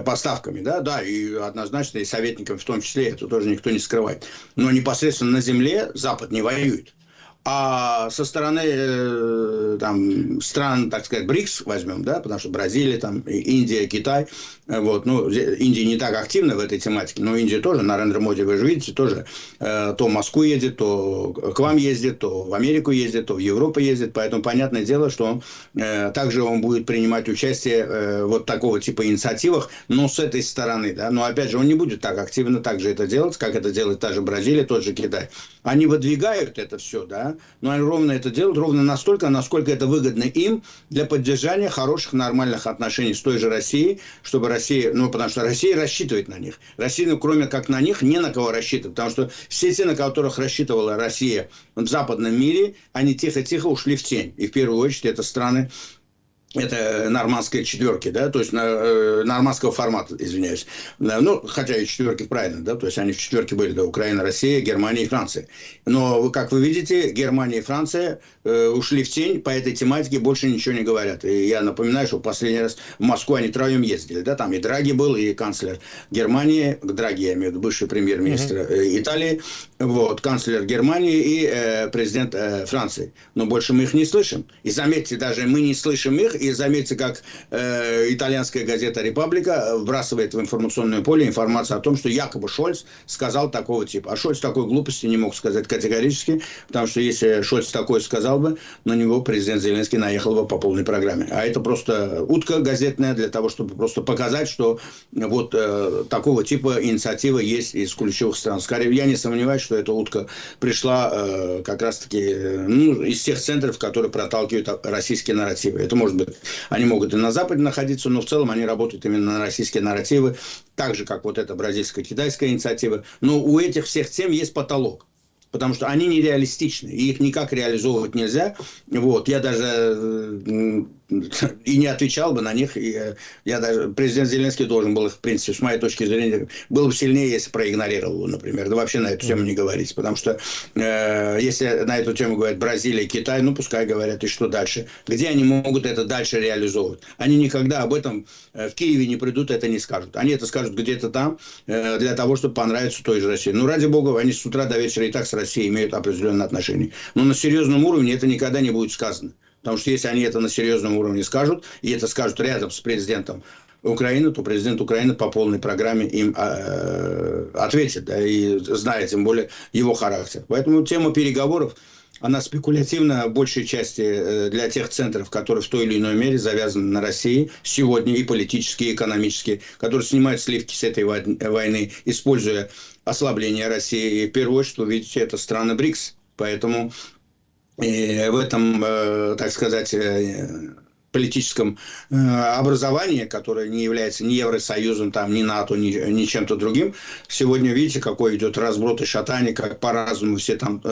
поставками. Да, и однозначно и советникам в том числе, это тоже никто не скрывает. Но непосредственно на земле Запад не воюет. А со стороны там, стран, так сказать, БРИКС возьмем, да, потому что Бразилия, там, Индия, Китай, вот, ну, Индия не так активна в этой тематике, но Индия тоже, Нарендра Моди, вы же видите, тоже то в Москву едет, то к вам ездит, то в Америку ездит, то в Европу ездит, поэтому понятное дело, что также он будет принимать участие вот такого типа инициативах, но с этой стороны, да, но опять же он не будет так активно также это делать, как это делает та же Бразилия, тот же Китай. Они выдвигают это все, да, но они ровно это делают, ровно настолько, насколько это выгодно им для поддержания хороших, нормальных отношений с той же Россией, чтобы Россия, ну, потому что Россия рассчитывает на них. Россия, ну, кроме как на них, не на кого рассчитывать, потому что все те, на которых рассчитывала Россия в западном мире, они тихо-тихо ушли в тень. И в первую очередь это страны, это нормандской четверки, да, то есть нормандского формата, извиняюсь. Ну, хотя и четверки правильно, да, то есть они в четверке были, да, Украина, Россия, Германия и Франция. Но, как вы видите, Германия и Франция ушли в тень, по этой тематике больше ничего не говорят. И я напоминаю, что в последний раз в Москву они втроем ездили, да, там и Драги был, и канцлер Германии, Драги, я имею в виду, бывший премьер-министр Италии, вот, канцлер Германии и президент Франции. Но больше мы их не слышим. И заметьте, даже мы не слышим их, и заметьте, как итальянская газета «Репаблика» вбрасывает в информационное поле информацию о том, что якобы Шольц сказал такого типа. А Шольц такой глупости не мог сказать категорически, потому что если Шольц такое сказал бы, на него президент Зеленский наехал бы по полной программе. А это просто утка газетная для того, чтобы просто показать, что вот такого типа инициатива есть из ключевых стран. Скорее, я не сомневаюсь, что эта утка пришла как раз-таки из тех центров, которые проталкивают российские нарративы. Это может быть, они могут и на Западе находиться, но в целом они работают именно на российские нарративы, так же, как вот эта бразильско-китайская инициатива. Но у этих всех тем есть потолок. Потому что они нереалистичны, и их никак реализовывать нельзя. Вот, я даже и не отвечал бы на них. Я даже, президент Зеленский должен был их, в принципе, с моей точки зрения, был бы сильнее, если проигнорировал его, например. Да вообще на эту тему не говорить. Потому что если на эту тему говорят Бразилия, Китай, ну пускай говорят, и что дальше? Где они могут это дальше реализовывать? Они никогда об этом в Киеве не придут, это не скажут. Они это скажут где-то там, для того, чтобы понравиться той же России. Ну, ради бога, они с утра до вечера и так с Россией имеют определенные отношения. Но на серьезном уровне это никогда не будет сказано. Потому что если они это на серьезном уровне скажут, и это скажут рядом с президентом Украины, то президент Украины по полной программе им ответит, да, и знает, тем более, его характер. Поэтому тема переговоров, она спекулятивна в большей части для тех центров, которые в той или иной мере завязаны на России сегодня и политически, и экономически, которые снимают сливки с этой войны, используя ослабление России. И в первую очередь, вы видите, это страны БРИКС. Поэтому и в этом, так сказать, политическом образовании, которое не является ни Евросоюзом, там, ни НАТО, ни чем-то другим. Сегодня видите, какой идет разброд и шатание, как по-разному все там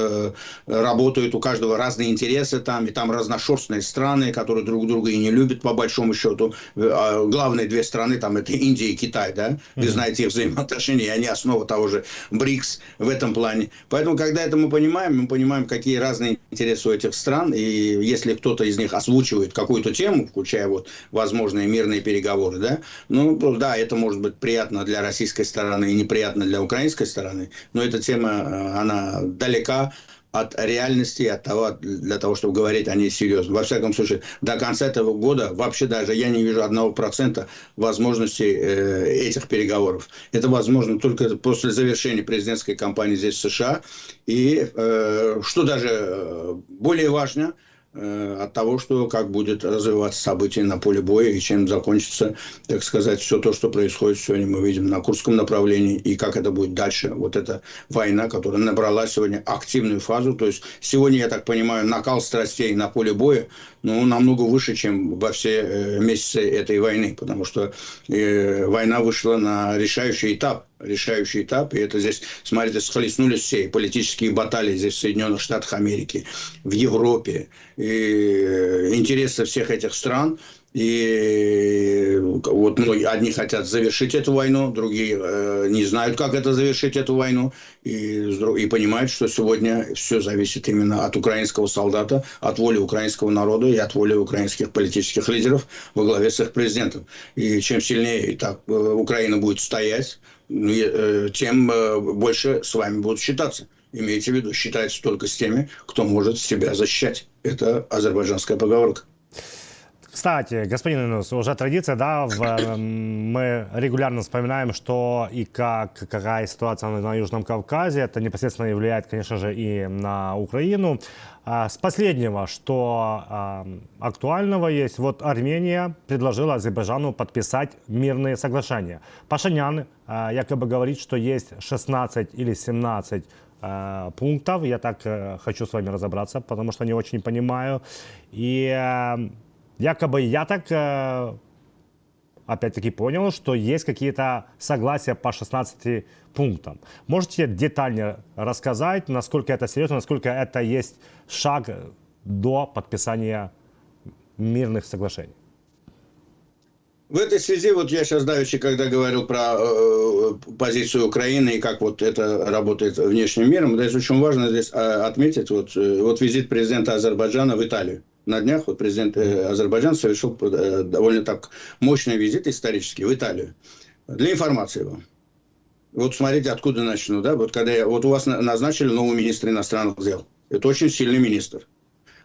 работают, у каждого разные интересы там, и там разношерстные страны, которые друг друга и не любят, по большому счету. Главные две страны, там, это Индия и Китай, да? Вы знаете их взаимоотношения, они основа того же БРИКС в этом плане. Поэтому, когда это мы понимаем, какие разные интересы у этих стран, и если кто-то из них озвучивает какую-то тему, включая вот возможные мирные переговоры, да, ну, да, это может быть приятно для российской стороны и неприятно для украинской стороны, но эта тема, она далека от реальности, от того, для того, чтобы говорить о ней серьезно. Во всяком случае, до конца этого года вообще даже я не вижу 1% возможностей этих переговоров. Это возможно только после завершения президентской кампании здесь, в США. И, что даже более важно, от того, что как будет развиваться события на поле боя и чем закончится, так сказать, все то, что происходит сегодня, мы видим на Курском направлении, и как это будет дальше. Вот эта война, которая набрала сегодня активную фазу. То есть сегодня, я так понимаю, накал страстей на поле боя, ну, намного выше, чем во все месяцы этой войны, потому что война вышла на решающий этап, и это здесь, смотрите, схлестнулись все политические баталии здесь в Соединенных Штатах Америки, в Европе, и интересы всех этих стран. И вот одни хотят завершить эту войну, другие не знают, как это завершить, эту войну, и понимают, что сегодня все зависит именно от украинского солдата, от воли украинского народа и от воли украинских политических лидеров во главе с их президентом. И чем сильнее так Украина будет стоять, тем больше с вами будут считаться. имейте в виду, считается только с теми, кто может себя защищать. Это азербайджанская поговорка. Кстати, господин Инус, уже традиция, да, мы регулярно вспоминаем, что и какая ситуация на Южном Кавказе. Это непосредственно влияет, конечно же, и на Украину. С последнего, что актуального есть, вот Армения предложила Азербайджану подписать мирные соглашения. Пашинян якобы говорит, что есть 16 или 17 пунктов. Я так хочу с вами разобраться, потому что не очень понимаю. И якобы я так опять-таки понял, что есть какие-то согласия по 16 пунктам. Можете детальнее рассказать, насколько это серьезно, насколько это есть шаг до подписания мирных соглашений? В этой связи, вот я сейчас давеча, когда говорил про позицию Украины и как вот это работает внешним миром, здесь очень важно здесь отметить вот визит президента Азербайджана в Италию. На днях вот президент Азербайджана совершил довольно так мощный визит исторический в Италию. Для информации вам. Вот смотрите, откуда начну. Да? Вот когда вот у вас назначили нового министра иностранных дел. Это очень сильный министр.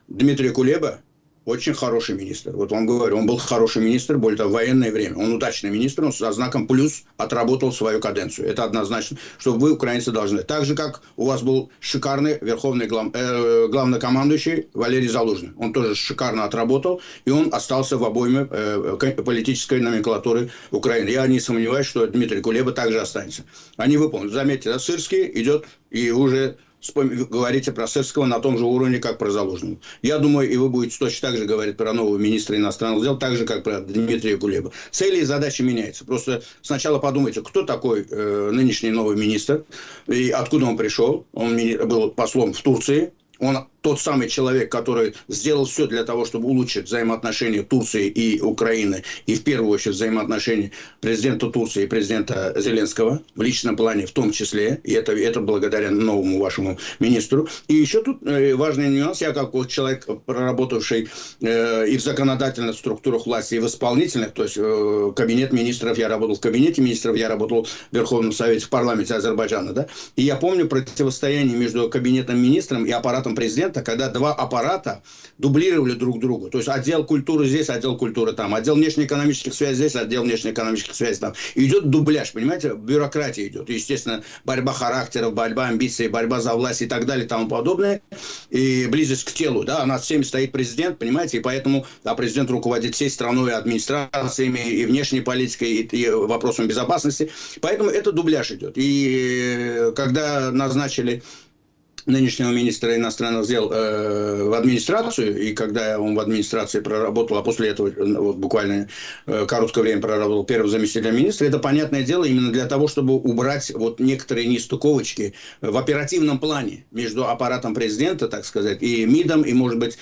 Дмитрий Кулеба очень хороший министр. Вот вам говорю, он был хороший министр, более того, в военное время. Он удачный министр, он со знаком плюс отработал свою каденцию. Это однозначно, что вы, украинцы, должны. Так же, как у вас был шикарный верховный главнокомандующий Валерий Залужный. Он тоже шикарно отработал, и он остался в обойме политической номенклатуры Украины. Я не сомневаюсь, что Дмитрий Кулеба также останется. Они выполнят. Заметьте, да, Сырский идет и уже... говорите про Сырского на том же уровне, как про Залужного. Я думаю, и вы будете точно так же говорить про нового министра иностранных дел, так же, как про Дмитрия Кулеба. Цели и задачи меняются. Просто сначала подумайте, кто такой нынешний новый министр, и откуда он пришел. Он был послом в Турции. Он тот самый человек, который сделал все для того, чтобы улучшить взаимоотношения Турции и Украины, и в первую очередь взаимоотношения президента Турции и президента Зеленского, в личном плане в том числе, и это благодаря новому вашему министру. И еще тут важный нюанс, я как вот человек, проработавший и в законодательных структурах власти, и в исполнительных, то есть кабинет министров, я работал в кабинете министров, я работал в Верховном Совете, в парламенте Азербайджана, да, и я помню противостояние между кабинетом министром и аппаратом президента, когда два аппарата дублировали друг друга. То есть отдел культуры здесь, отдел культуры там, отдел внешнеэкономических связей здесь, отдел внешнеэкономических связей там. И идет дубляж, понимаете, бюрократия идет. И, естественно, борьба характеров, борьба амбиций, борьба за власть и так далее и тому подобное. И близость к телу, да, над всеми стоит президент, понимаете, и поэтому президент руководит всей страной, администрациями, и внешней политикой, и вопросом безопасности. Поэтому это дубляж идет. И когда назначили нынешнего министра иностранных дел в администрацию, и когда он в администрации проработал, а после этого вот, буквально короткое время проработал первым заместителем министра, это, понятное дело, именно для того, чтобы убрать вот некоторые нестыковочки в оперативном плане между аппаратом президента, так сказать, и МИДом, и, может быть,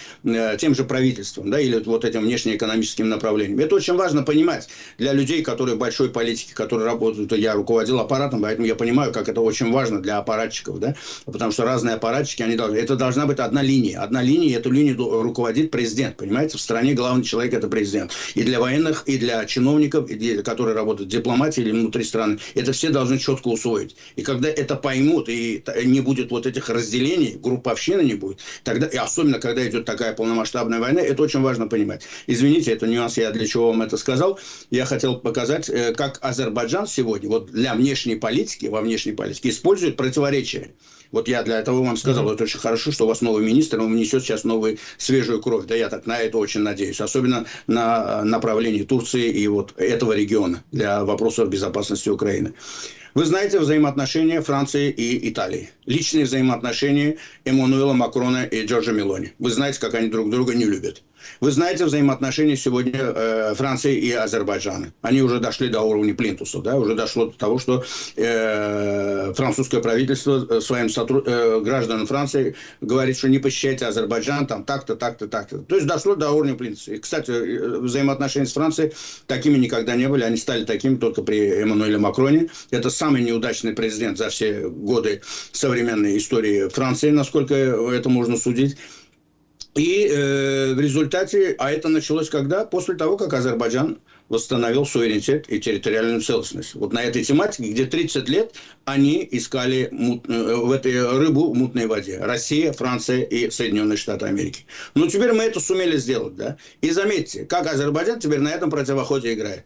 тем же правительством, да, или вот этим внешнеэкономическим направлением. Это очень важно понимать для людей, которые в большой политике, которые работают, я руководил аппаратом, поэтому я понимаю, как это очень важно для аппаратчиков, да, потому что разные аппаратчики, это должна быть одна линия. Одна линия, и эту линию руководит президент. Понимаете, в стране главный человек – это президент. И для военных, и для чиновников, которые работают в дипломатии или внутри страны, это все должны четко усвоить. И когда это поймут, и не будет вот этих разделений, групповщины не будет, тогда, и особенно, когда идет такая полномасштабная война, это очень важно понимать. Извините, это нюанс, я для чего вам это сказал. Я хотел показать, как Азербайджан сегодня, вот для внешней политики, во внешней политике, использует противоречия. Вот я для этого вам сказал, это очень хорошо, что у вас новый министр, он внесет сейчас новую свежую кровь. Да, я так на это очень надеюсь. Особенно на направлении Турции и вот этого региона для вопросов безопасности Украины. Вы знаете взаимоотношения Франции и Италии. Личные взаимоотношения Эммануэла Макрона и Джорджа Мелони. Вы знаете, как они друг друга не любят. Вы знаете взаимоотношения сегодня Франции и Азербайджана. Они уже дошли до уровня плинтуса, да, уже дошло до того, что французское правительство своим гражданам Франции говорит, что не посещайте Азербайджан, там так-то, так-то, так-то. То есть дошло до уровня плинтуса. И, кстати, взаимоотношения с Францией такими никогда не были. Они стали такими только при Эммануэле Макроне. Это самый неудачный президент за все годы современной истории Франции, насколько это можно судить. И в результате, а это началось когда? После того, как Азербайджан восстановил суверенитет и территориальную целостность. Вот на этой тематике, где 30 лет они искали в этой рыбу в мутной воде. Россия, Франция и Соединенные Штаты Америки. Но теперь мы это сумели сделать, да? И заметьте, как Азербайджан теперь на этом противоходе играет.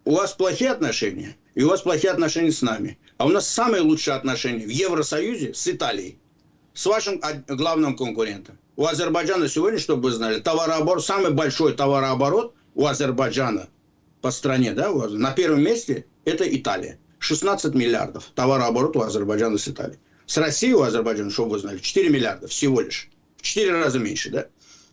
У вас плохие отношения, и у вас плохие отношения с нами. А у нас самые лучшие отношения в Евросоюзе с Италией, с вашим главным конкурентом. У Азербайджана сегодня, чтобы вы знали, товарооборот, самый большой товарооборот у Азербайджана по стране, да, на первом месте это Италия. 16 миллиардов товарооборот у Азербайджана с Италией. С Россией у Азербайджана, чтобы вы знали, 4 миллиарда всего лишь. В 4 раза меньше, да?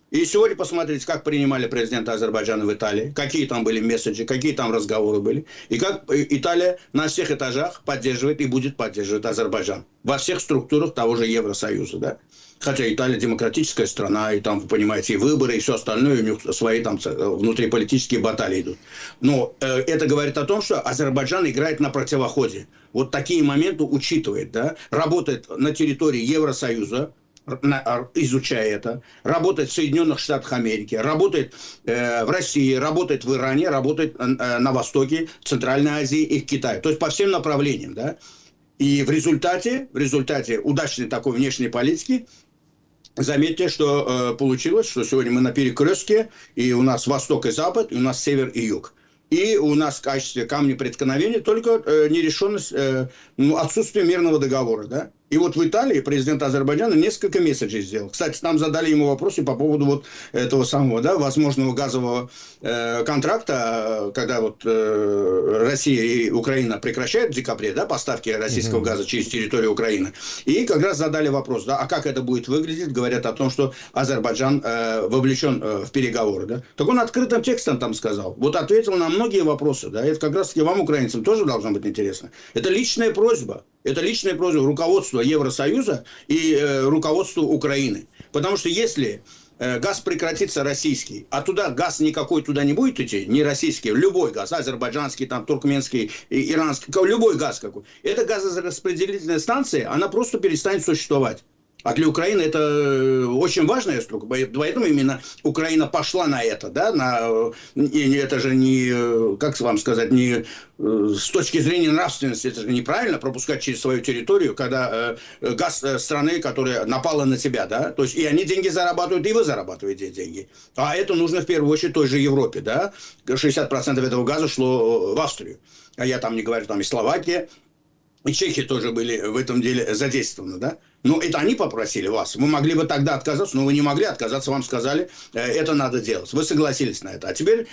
И сегодня посмотрите, как принимали президента Азербайджана в Италии, какие там были месседжи, какие там разговоры были, и как Италия на всех этажах поддерживает и будет поддерживать Азербайджан во всех структурах того же Евросоюза, да. Хотя Италия демократическая страна, и там, вы понимаете, и выборы, и все остальное, у них свои там внутриполитические баталии идут. Но это говорит о том, что Азербайджан играет на противоходе. Вот такие моменты учитывает, да, работает на территории Евросоюза, изучая это, работает в Соединенных Штатах Америки, работает в России, работает в Иране, работает на Востоке, Центральной Азии и в Китае. То есть по всем направлениям, да. И в результате удачной такой внешней политики, заметьте, что получилось, что сегодня мы на перекрестке, и у нас восток и запад, и у нас север и юг. И у нас в качестве камня преткновения только нерешенность, отсутствие мирного договора, да. И вот в Италии президент Азербайджана несколько месседжей сделал. Кстати, там задали ему вопросы по поводу вот этого самого, да, возможного газового контракта, когда вот Россия и Украина прекращают в декабре, да, поставки российского газа через территорию Украины. И как раз задали вопрос, да, а как это будет выглядеть? Говорят о том, что Азербайджан вовлечен в переговоры, да. Так он открытым текстом там сказал. Вот ответил на многие вопросы, да. Это как раз-таки вам, украинцам, тоже должно быть интересно. Это личная просьба. Это личная просьба руководства Евросоюза и руководству Украины. Потому что если газ прекратится российский, а туда газ никакой туда не будет идти, не российский, любой газ, азербайджанский, там, туркменский, иранский, любой газ какой, эта газораспределительная станция, она просто перестанет существовать. А для Украины это очень важная структура, поэтому именно Украина пошла на это, да, и это же не, как вам сказать, не с точки зрения нравственности, это же неправильно пропускать через свою территорию, когда газ страны, которая напала на тебя, да, то есть и они деньги зарабатывают, и вы зарабатываете деньги, а это нужно в первую очередь той же Европе, да, 60% этого газа шло в Австрию, а я там не говорю, там и Словакия, и Чехия тоже были в этом деле задействованы, да? Но это они попросили вас. Вы могли бы тогда отказаться, но вы не могли отказаться, вам сказали, это надо делать. Вы согласились на это. А теперь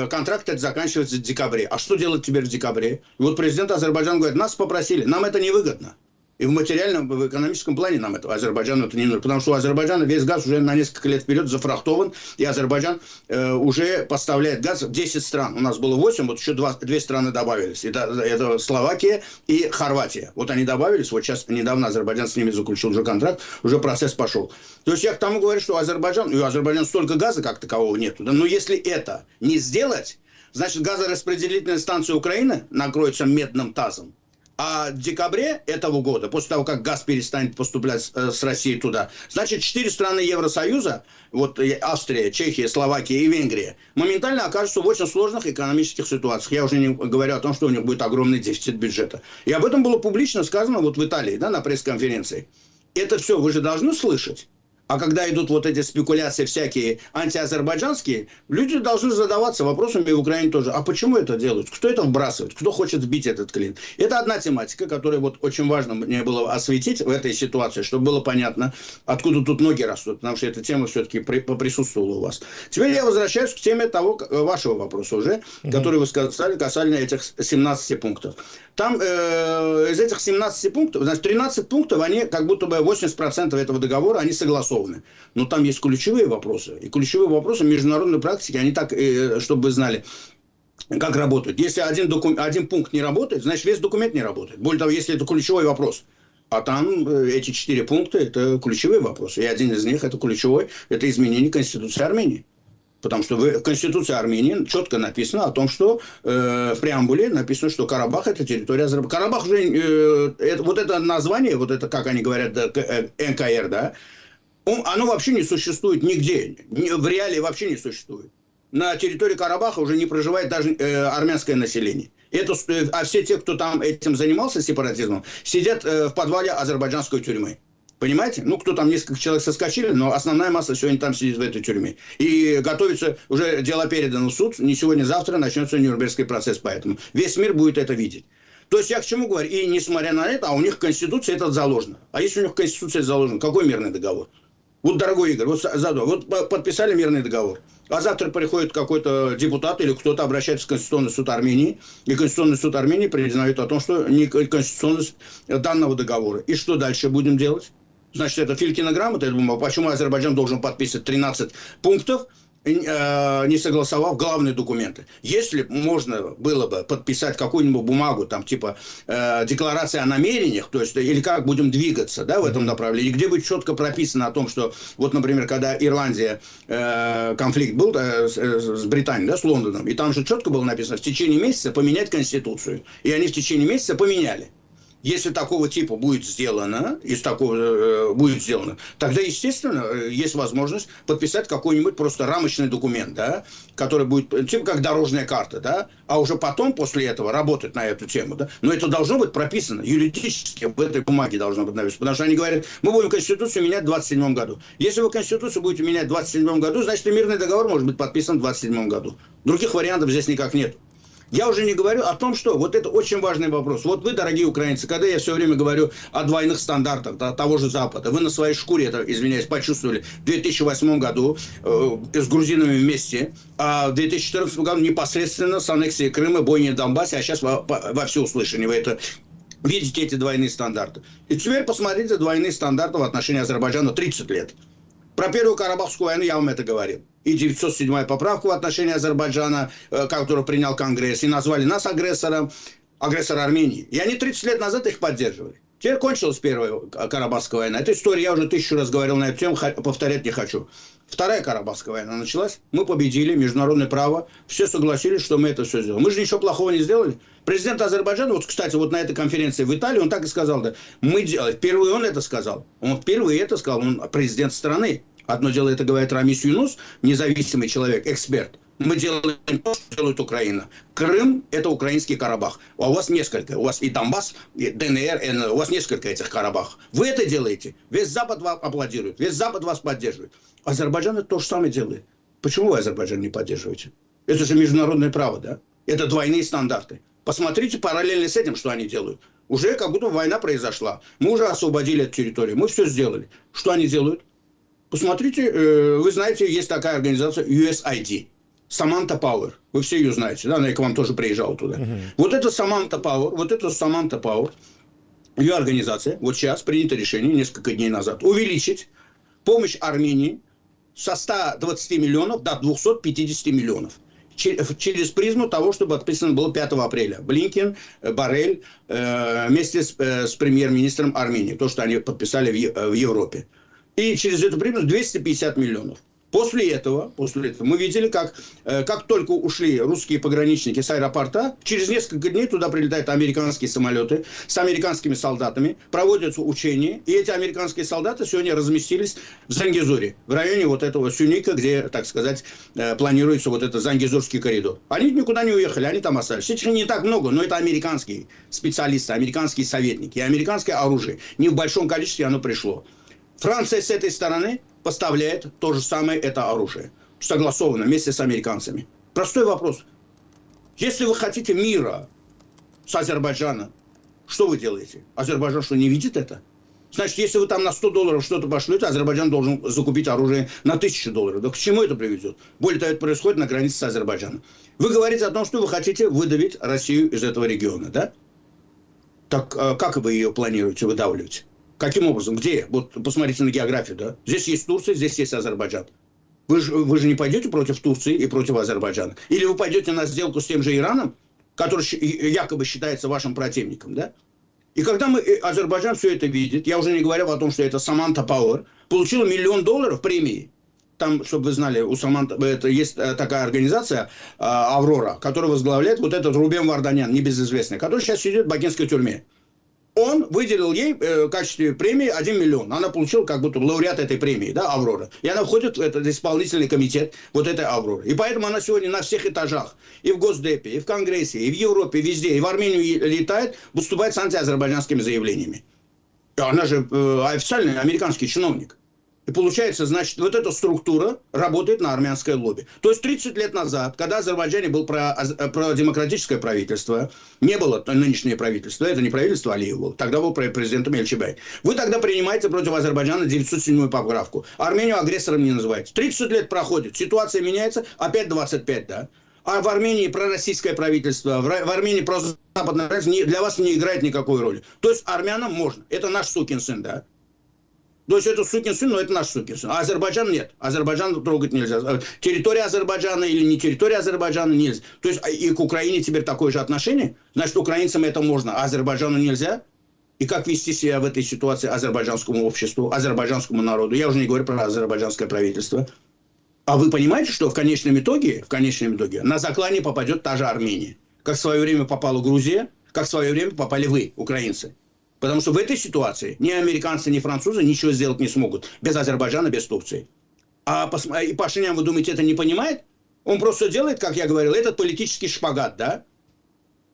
контракт этот заканчивается в декабре. А что делать теперь в декабре? И вот президент Азербайджана говорит, нас попросили, нам это невыгодно. И в материальном, в экономическом плане нам это, Азербайджану это не нужно. Потому что у Азербайджана весь газ уже на несколько лет вперед зафрахтован. И Азербайджан уже поставляет газ в 10 стран. У нас было 8, вот еще 2 страны добавились. Это Словакия и Хорватия. Вот они добавились. Вот сейчас недавно Азербайджан с ними заключил уже контракт. Уже процесс пошел. То есть я к тому говорю, что у Азербайджана столько газа как такового нету. Да? Но если это не сделать, значит газораспределительная станция Украины накроется медным тазом. А в декабре этого года, после того, как газ перестанет поступлять с России туда, значит, 4 страны Евросоюза, вот Австрия, Чехия, Словакия и Венгрия, моментально окажутся в очень сложных экономических ситуациях. Я уже не говорю о том, что у них будет огромный дефицит бюджета. И об этом было публично сказано вот в Италии, да, на пресс-конференции. Это все вы же должны слышать. А когда идут вот эти спекуляции всякие антиазербайджанские, люди должны задаваться вопросами, и в Украине тоже. А почему это делают? Кто это вбрасывает? Кто хочет сбить этот клин? Это одна тематика, которую вот очень важно мне было осветить в этой ситуации, чтобы было понятно, откуда тут ноги растут. Потому что эта тема все-таки присутствовала у вас. Теперь я возвращаюсь к теме того, вашего вопроса уже, который вы сказали касательно этих 17 пунктов. Там из этих 17 пунктов, значит, 13 пунктов, они как будто бы 80% этого договора, они согласованы. Но там есть ключевые вопросы. И ключевые вопросы международной практики, они так, чтобы вы знали, как работают. Если один пункт не работает, значит, весь документ не работает. Более того, если это ключевой вопрос. А там эти 4 пункта – это ключевые вопросы. И один из них – это ключевой, это изменение Конституции Армении. Потому что в Конституции Армении четко написано о том, что в преамбуле написано, что Карабах – это территория Азербайджана. Карабах уже, вот это название, вот это, как они говорят, НКР, да, оно вообще не существует нигде. В реалии вообще не существует. на территории Карабаха уже не проживает даже армянское население. А все те, кто там этим занимался, сепаратизмом, сидят в подвале азербайджанской тюрьмы. Понимаете? Ну, кто там, несколько человек соскочили, но основная масса сегодня там сидит в этой тюрьме. И готовится, уже дело передано в суд, не сегодня, завтра начнется Нюрнбергский процесс, поэтому весь мир будет это видеть. То есть я к чему говорю? И несмотря на это, а у них в Конституции это заложено. А если у них в Конституции это заложено, какой мирный договор? Вот, дорогой Игорь, вот подписали мирный договор. А завтра приходит какой-то депутат или кто-то обращается в Конституционный суд Армении, и Конституционный суд Армении признает о том, что не конституционность данного договора. И что дальше будем делать? Значит, это Филькина грамота, я думаю, почему Азербайджан должен подписывать 13 пунктов, не согласовав главные документы. Если можно было бы подписать какую-нибудь бумагу, там, типа декларация о намерениях, то есть, или как будем двигаться, да, в этом направлении, где будет четко прописано о том, что, вот, например, когда Ирландия, конфликт был с Британией, да, с Лондоном, и там же четко было написано в течение месяца поменять Конституцию. И они в течение месяца поменяли. Если такого типа будет сделано, тогда, естественно, есть возможность подписать какой-нибудь просто рамочный документ, да, который будет, типа как дорожная карта, да, а уже потом, после этого, работать на эту тему, да. Но это должно быть прописано юридически, в этой бумаге должно быть написано. Потому что они говорят, мы будем Конституцию менять в 27 году. Если вы Конституцию будете менять в 27 году, значит, и мирный договор может быть подписан в 27 году. Других вариантов здесь никак нет. Я уже не говорю о том, что вот это очень важный вопрос. Вот вы, дорогие украинцы, когда я все время говорю о двойных стандартах того же Запада, вы на своей шкуре это, извиняюсь, почувствовали в 2008 году с грузинами вместе, а в 2014 году непосредственно с аннексией Крыма, бойни в Донбассе, а сейчас во всеуслышание вы это видите, эти двойные стандарты. И теперь посмотрите двойные стандарты в отношении Азербайджана 30 лет. Про Первую Карабахскую войну я вам это говорил. И 907-я поправка в отношении Азербайджана, которую принял Конгресс, и назвали нас агрессором Армении. И они 30 лет назад их поддерживали. Теперь кончилась Первая Карабахская война. Эта история, я уже 1000 раз говорил на эту тему, повторять не хочу. Вторая Карабахская война началась, мы победили, международное право, все согласились, что мы это все сделали. Мы же ничего плохого не сделали. Президент Азербайджана, вот, кстати, вот на этой конференции в Италии, он так и сказал, да, мы делали, впервые он это сказал, он президент страны. Одно дело, это говорит Рамис Юнус, независимый человек, эксперт. Мы делаем то, что делает Украина. Крым – это украинский Карабах. А у вас несколько. У вас и Донбасс, и ДНР, у вас несколько этих Карабах. Вы это делаете. Весь Запад вам аплодирует. Весь Запад вас поддерживает. Азербайджан это то же самое делает. Почему вы Азербайджан не поддерживаете? Это же международное право, да? Это двойные стандарты. Посмотрите параллельно с этим, что они делают. Уже как будто война произошла. Мы уже освободили эту территорию. Мы все сделали. Что они делают? Посмотрите, вы знаете, есть такая организация USAID. Саманта Пауэр. Вы все ее знаете, да? Она к вам тоже приезжала туда. Вот это Саманта Пауэр, ее организация, вот сейчас принято решение, несколько дней назад, увеличить помощь Армении со 120 миллионов до 250 миллионов. Через призму того, что подписано было 5 апреля. Блинкен, Боррель вместе с премьер-министром Армении. То, что они подписали в Европе. И через эту призму 250 миллионов. После этого мы видели, как только ушли русские пограничники с аэропорта, через несколько дней туда прилетают американские самолеты с американскими солдатами, проводятся учения, и эти американские солдаты сегодня разместились в Зангезуре, в районе вот этого Сюника, где, так сказать, планируется вот этот Зангезурский коридор. Они никуда не уехали, они там остались. Этих не так много, но это американские специалисты, американские советники, и американское оружие. Не в большом количестве оно пришло. Франция с этой стороны поставляет то же самое это оружие. Согласованно вместе с американцами. Простой вопрос. Если вы хотите мира с Азербайджаном, что вы делаете? Азербайджан что, не видит это? Значит, если вы там на $100 что-то пошлете, Азербайджан должен закупить оружие на $1000. Да к чему это приведет? Более того, это происходит на границе с Азербайджаном. Вы говорите о том, что вы хотите выдавить Россию из этого региона, да? Так как вы ее планируете выдавливать? Каким образом? Где? Вот посмотрите на географию, да? Здесь есть Турция, здесь есть Азербайджан. Вы же не пойдете против Турции и против Азербайджана? Или вы пойдете на сделку с тем же Ираном, который якобы считается вашим противником, да? И когда Азербайджан все это видит, я уже не говорю о том, что это Саманта Пауэр, получила $1 миллион премии. Там, чтобы вы знали, у Саманта это есть такая организация Аврора, которая возглавляет вот этот Рубен Варданян, небезызвестный, который сейчас сидит в бакинской тюрьме. он выделил ей в качестве премии 1 миллион. Она получила как будто лауреат этой премии, да, «Аврора». И она входит в этот исполнительный комитет вот этой «Авроры». И поэтому она сегодня на всех этажах, и в Госдепе, и в Конгрессе, и в Европе, везде, и в Армению летает, выступает с антиазербайджанскими заявлениями. Она же официальный американский чиновник. И получается, значит, вот эта структура работает на армянское лобби. То есть 30 лет назад, когда в Азербайджане было про демократическое правительство, не было нынешнее правительство, это не правительство Алиева, тогда был президентом Эльчибай. Вы тогда принимаете против Азербайджана 907-ю поправку. Армению агрессором не называете. 30 лет проходит, ситуация меняется, опять 25, да. А в Армении пророссийское правительство, в Армении прозападное правительство для вас не играет никакой роли. То есть армянам можно. Это наш сукин сын, да. То есть это сукин сын, но это наш сукин сын. А Азербайджан нет. Азербайджан трогать нельзя. Территория Азербайджана или не территория Азербайджана нельзя. То есть и к Украине теперь такое же отношение. Значит, украинцам это можно, а Азербайджану нельзя. И как вести себя в этой ситуации азербайджанскому обществу, азербайджанскому народу. Я уже не говорю про азербайджанское правительство. А вы понимаете, что в конечном итоге на заклание попадет та же Армения. Как в свое время попала Грузия, как в свое время попали вы, украинцы. Потому что в этой ситуации ни американцы, ни французы ничего сделать не смогут. Без Азербайджана, без Турции. И Пашинян, вы думаете, это не понимает? Он просто делает, как я говорил, этот политический шпагат, да?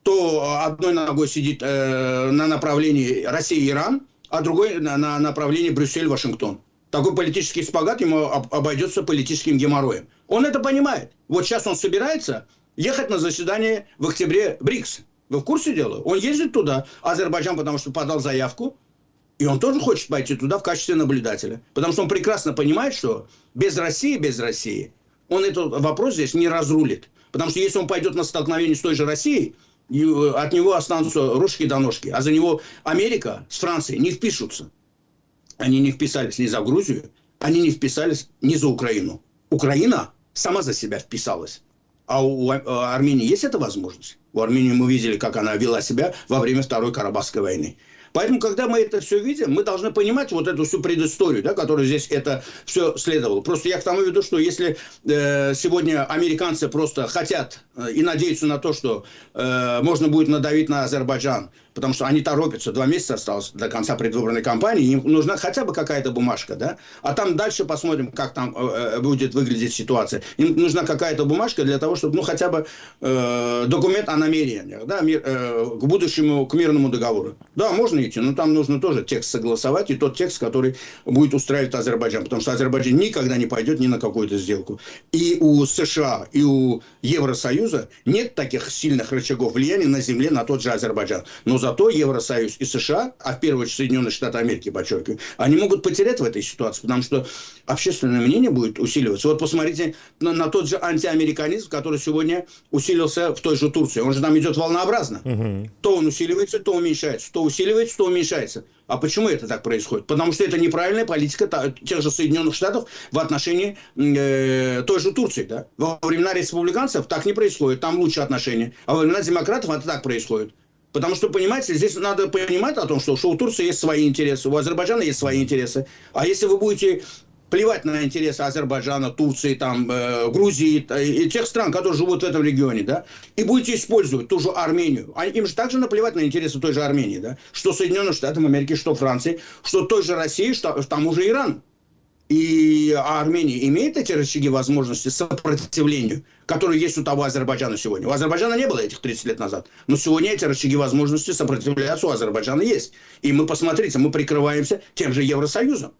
То одной ногой сидит на направлении Россия-Иран, а другой на направлении Брюссель-Вашингтон. Такой политический шпагат ему обойдется политическим геморроем. Он это понимает. Вот сейчас он собирается ехать на заседание в октябре БРИКС. Вы в курсе дела? Он ездит туда, Азербайджан, потому что подал заявку, и он тоже хочет пойти туда в качестве наблюдателя. Потому что он прекрасно понимает, что без России, он этот вопрос здесь не разрулит. Потому что если он пойдет на столкновение с той же Россией, от него останутся ручки до ножки. А за него Америка с Францией не впишутся. Они не вписались ни за Грузию, они не вписались ни за Украину. Украина сама за себя вписалась. А у Армении есть эта возможность? У Армении мы видели, как она вела себя во время Второй Карабахской войны. Поэтому, когда мы это все видим, мы должны понимать вот эту всю предысторию, да, которая здесь это все следовало. Просто я к тому веду, что если сегодня американцы просто хотят и надеются на то, что можно будет надавить на Азербайджан, потому что они торопятся, 2 месяца осталось до конца предвыборной кампании, им нужна хотя бы какая-то бумажка, да, а там дальше посмотрим, как там будет выглядеть ситуация. Им нужна какая-то бумажка для того, чтобы, ну, хотя бы документ о намерениях, да, к будущему, к мирному договору. Да, можно идти, но там нужно тоже текст согласовать, и тот текст, который будет устраивать Азербайджан, потому что Азербайджан никогда не пойдет ни на какую-то сделку. И у США, и у Евросоюза нет таких сильных рычагов влияния на земле на тот же Азербайджан. Но зато Евросоюз и США, а в первую очередь Соединенные Штаты Америки, подчеркиваю, они могут потерять в этой ситуации, потому что общественное мнение будет усиливаться. Вот посмотрите на тот же антиамериканизм, который сегодня усилился в той же Турции. Он же там идет волнообразно. То он усиливается, то уменьшается. То усиливается, то уменьшается. А почему это так происходит? Потому что это неправильная политика тех же Соединенных Штатов в отношении той же Турции. Да? Во времена республиканцев так не происходит, там лучше отношения. А во времена демократов это так происходит. Потому что, понимаете, здесь надо понимать о том, что у Турции есть свои интересы, у Азербайджана есть свои интересы. А если вы будете плевать на интересы Азербайджана, Турции, там, Грузии и тех стран, которые живут в этом регионе, да, и будете использовать ту же Армению, им же также наплевать на интересы той же Армении, да, что Соединенных Штатов Америки, что Франции, что той же России, что тому же Ирану. И Армения имеет эти рычаги возможности сопротивлению, которые есть у того Азербайджана сегодня. У Азербайджана не было этих 30 лет назад. Но сегодня эти рычаги возможности сопротивляться у Азербайджана есть. И мы, посмотрите, мы прикрываемся тем же Евросоюзом.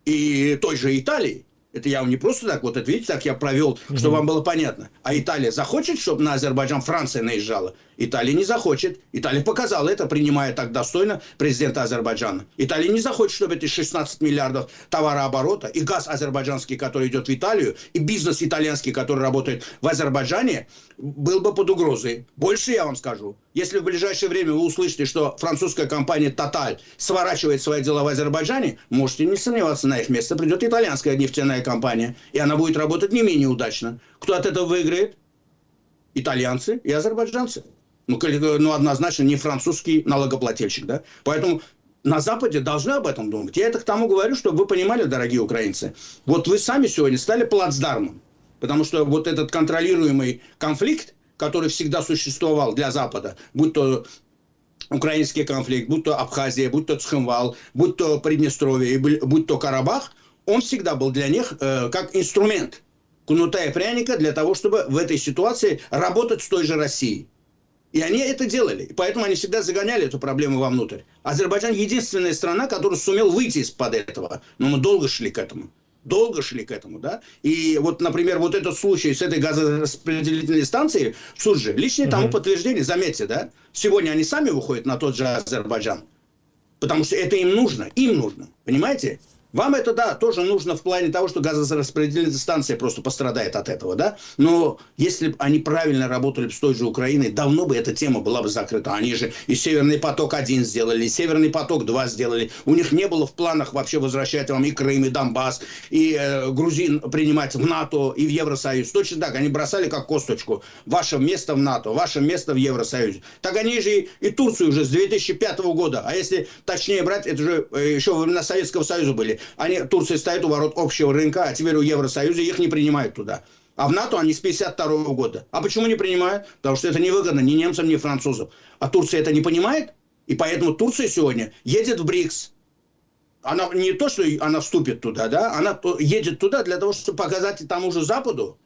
И той же Италией. Это я вам не просто так, вот это видите, так я провел, чтобы вам было понятно. А Италия захочет, чтобы на Азербайджан Франция наезжала? Италия не захочет. Италия показала это, принимая так достойно президента Азербайджана. Италия не захочет, чтобы эти 16 миллиардов товарооборота и газ азербайджанский, который идет в Италию, и бизнес итальянский, который работает в Азербайджане, был бы под угрозой. Больше я вам скажу. Если в ближайшее время вы услышите, что французская компания Total сворачивает свои дела в Азербайджане, можете не сомневаться, на их место придет итальянская нефтяная компания. И она будет работать не менее удачно. Кто от этого выиграет? Итальянцы и азербайджанцы. Ну, однозначно не французский налогоплательщик, да? Поэтому на Западе должны об этом думать. Я это к тому говорю, чтобы вы понимали, дорогие украинцы. Вот вы сами сегодня стали плацдармом. Потому что вот этот контролируемый конфликт, который всегда существовал для Запада, будь то украинский конфликт, будь то Абхазия, будь то Цхинвал, будь то Приднестровье, будь то Карабах, он всегда был для них как инструмент, кнута и пряника для того, чтобы в этой ситуации работать с той же Россией. И они это делали. И поэтому они всегда загоняли эту проблему вовнутрь. Азербайджан единственная страна, которая сумел выйти из-под этого. Но мы долго шли к этому. Долго шли к этому, да? И вот, например, вот этот случай с этой газораспределительной станцией в Сурже, личное тому подтверждение, заметьте, да? Сегодня они сами выходят на тот же Азербайджан. Потому что это им нужно, понимаете? Вам это, да, тоже нужно в плане того, что газораспределительная станция просто пострадает от этого, да? Но если бы они правильно работали с той же Украиной, давно бы эта тема была бы закрыта. Они же и Северный поток-1 сделали, и Северный поток-2 сделали. У них не было в планах вообще возвращать вам и Крым, и Донбасс, и грузин принимать в НАТО, и в Евросоюз. Точно так, они бросали как косточку. Ваше место в НАТО, ваше место в Евросоюзе. Так они же и Турцию уже с 2005 года, а если точнее брать, это же еще во времена Советского Союза были. Турция стоит у ворот общего рынка, а теперь у Евросоюза их не принимают туда. А в НАТО они с 1952 года. А почему не принимают? Потому что это невыгодно ни немцам, ни французам. А Турция это не понимает, и поэтому Турция сегодня едет в БРИКС. Она не то, что она вступит туда, да, она едет туда для того, чтобы показать тому же Западу.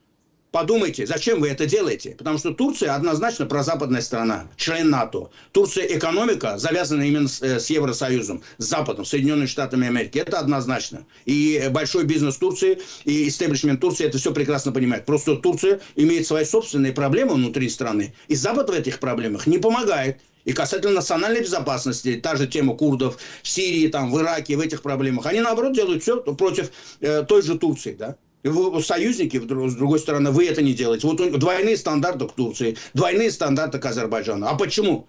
Подумайте, зачем вы это делаете? Потому что Турция однозначно прозападная страна, член НАТО. Турция экономика, завязана именно с Евросоюзом, с Западом, Соединенными Штатами Америки. Это однозначно. И большой бизнес Турции, и истеблишмент Турции это все прекрасно понимает. Просто Турция имеет свои собственные проблемы внутри страны. И Запад в этих проблемах не помогает. И касательно национальной безопасности, та же тема курдов в Сирии, там, в Ираке, в этих проблемах, они наоборот делают все против той же Турции, да. Вы союзники, с другой стороны, вы это не делаете. Вот двойные стандарты к Турции, двойные стандарты к Азербайджану. А почему?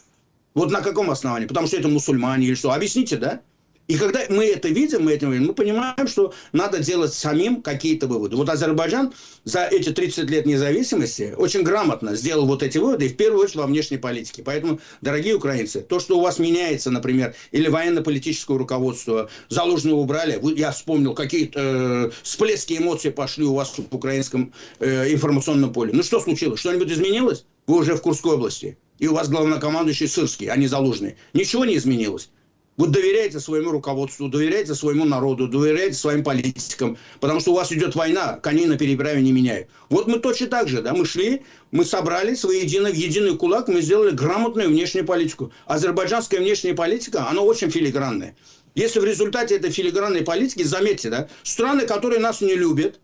Вот на каком основании? Потому что это мусульмане или что? Объясните, да? И когда мы это видим, мы понимаем, что надо делать самим какие-то выводы. Вот Азербайджан за эти 30 лет независимости очень грамотно сделал вот эти выводы, и в первую очередь во внешней политике. Поэтому, дорогие украинцы, то, что у вас меняется, например, или военно-политическое руководство, Залужного убрали, я вспомнил, какие-то всплески эмоций пошли у вас в украинском информационном поле. Ну что случилось? Что-нибудь изменилось? Вы уже в Курской области. И у вас главнокомандующий Сырский, а не Залужный. Ничего не изменилось. Вот доверяйте своему руководству, доверяйте своему народу, доверяйте своим политикам, потому что у вас идет война, коней на переправе не меняют. Вот мы точно так же, да, мы шли, мы собрались в единый кулак, мы сделали грамотную внешнюю политику. Азербайджанская внешняя политика, она очень филигранная. Если в результате этой филигранной политики, заметьте, да, страны, которые нас не любят,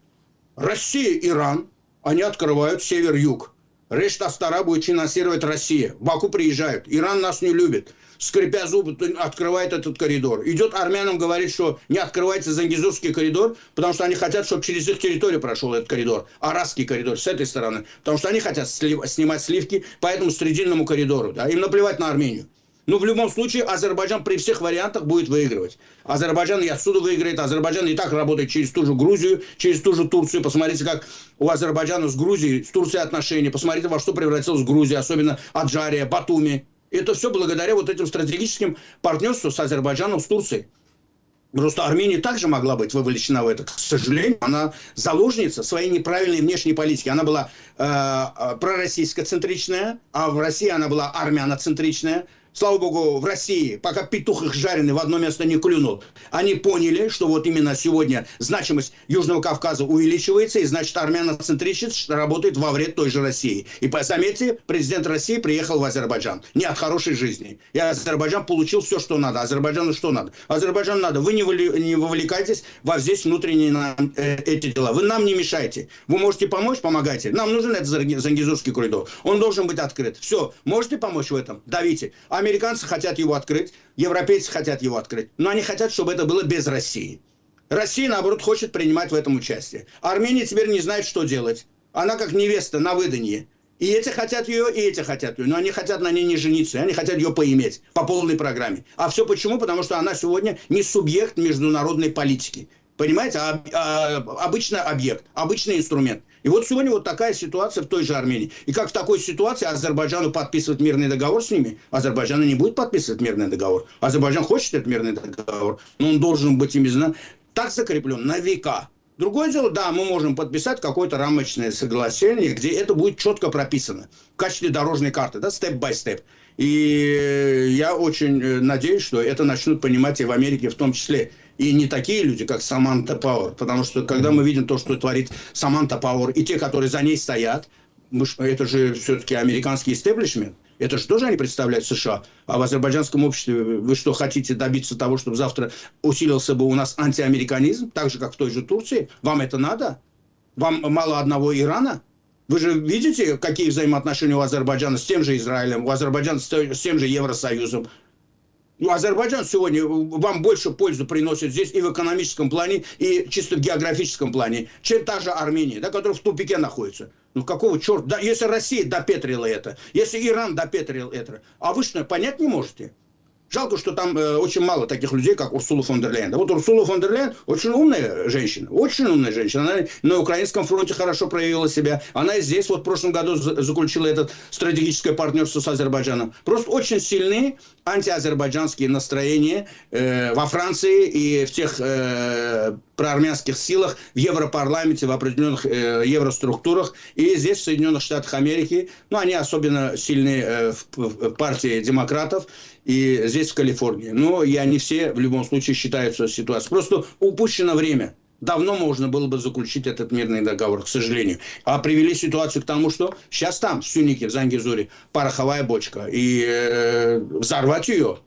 Россия, Иран, они открывают север-юг. Решт Астара будет финансировать Россия. В Баку приезжают. Иран нас не любит. Скрипя зубы, открывает этот коридор. Идет армянам, говорит, что не открывается Зангезурский коридор, потому что они хотят, чтобы через их территорию прошел этот коридор. Арабский коридор с этой стороны. Потому что они хотят снимать сливки по этому Срединному коридору. Да? Им наплевать на Армению. Но в любом случае Азербайджан при всех вариантах будет выигрывать. Азербайджан и отсюда выиграет. Азербайджан и так работает через ту же Грузию, через ту же Турцию. Посмотрите, как у Азербайджана с Грузией, с Турцией отношения. Посмотрите, во что превратилась Грузия, особенно Аджария, Батуми. Это все благодаря вот этим стратегическим партнерству с Азербайджаном, с Турцией. Просто Армения также могла быть вовлечена в это. К сожалению, она заложница своей неправильной внешней политики. Она была пророссийско-центричная, а в России она была армяноцентричная. Слава богу, в России, пока петух их жареный в одно место не клюнул, они поняли, что вот именно сегодня значимость Южного Кавказа увеличивается, и значит армяноцентричность работает во вред той же России. И заметьте, президент России приехал в Азербайджан не от хорошей жизни. И Азербайджан получил все, что надо. Азербайджану что надо? Азербайджану надо. Вы не вовлекайтесь во здесь внутренние эти дела. Вы нам не мешайте. Вы можете помочь? Помогайте. Нам нужен этот Зангезурский коридор. Он должен быть открыт. Все. Можете помочь в этом? Давите. Американцы хотят его открыть, европейцы хотят его открыть, но они хотят, чтобы это было без России. Россия, наоборот, хочет принимать в этом участие. Армения теперь не знает, что делать. Она как невеста на выданье. И эти хотят ее, и эти хотят ее. Но они хотят на ней не жениться, они хотят ее поиметь по полной программе. А все почему? Потому что она сегодня не субъект международной политики. Понимаете? Обычный объект, обычный инструмент. И вот сегодня вот такая ситуация в той же Армении. И как в такой ситуации Азербайджану подписывать мирный договор с ними? Азербайджан не будет подписывать мирный договор. Азербайджан хочет этот мирный договор, но он должен быть именно так закреплен на века. Другое дело, да, мы можем подписать какое-то рамочное соглашение, где это будет четко прописано в качестве дорожной карты, да, степ-бай-степ. И я очень надеюсь, что это начнут понимать и в Америке в том числе. И не такие люди, как Саманта Пауэр. Потому что, когда мы видим то, что творит Саманта Пауэр, и те, которые за ней стоят, это же все-таки американский истеблишмент. Это же тоже они представляют США. А в азербайджанском обществе вы что, хотите добиться того, чтобы завтра усилился бы у нас антиамериканизм, так же, как в той же Турции? Вам это надо? Вам мало одного Ирана? Вы же видите, какие взаимоотношения у Азербайджана с тем же Израилем, у Азербайджана с тем же Евросоюзом. Ну, Азербайджан сегодня вам больше пользу приносит здесь и в экономическом плане, и чисто в географическом плане, чем та же Армения, да, которая в тупике находится. Ну, какого черта? Да, если Россия допетрила это, если Иран допетрил это, а вы что, понять не можете? Жалко, что там очень мало таких людей, как Урсула фон дер Ляйен. Да вот Урсула фон дер Ляйен очень умная женщина. Очень умная женщина. Она на украинском фронте хорошо проявила себя. Она и здесь вот в прошлом году заключила это стратегическое партнерство с Азербайджаном. Просто очень сильные антиазербайджанские настроения во Франции и в тех проармянских силах, в Европарламенте, в определенных евроструктурах. И здесь, в Соединенных Штатах Америки, ну, они особенно сильны в партии демократов. И здесь, в Калифорнии. Но и они все в любом случае считаются ситуацией. Просто упущено время. Давно можно было бы заключить этот мирный договор, к сожалению. А привели ситуацию к тому, что сейчас там, в Сюнике, в Зангезуре, пороховая бочка. И взорвать ее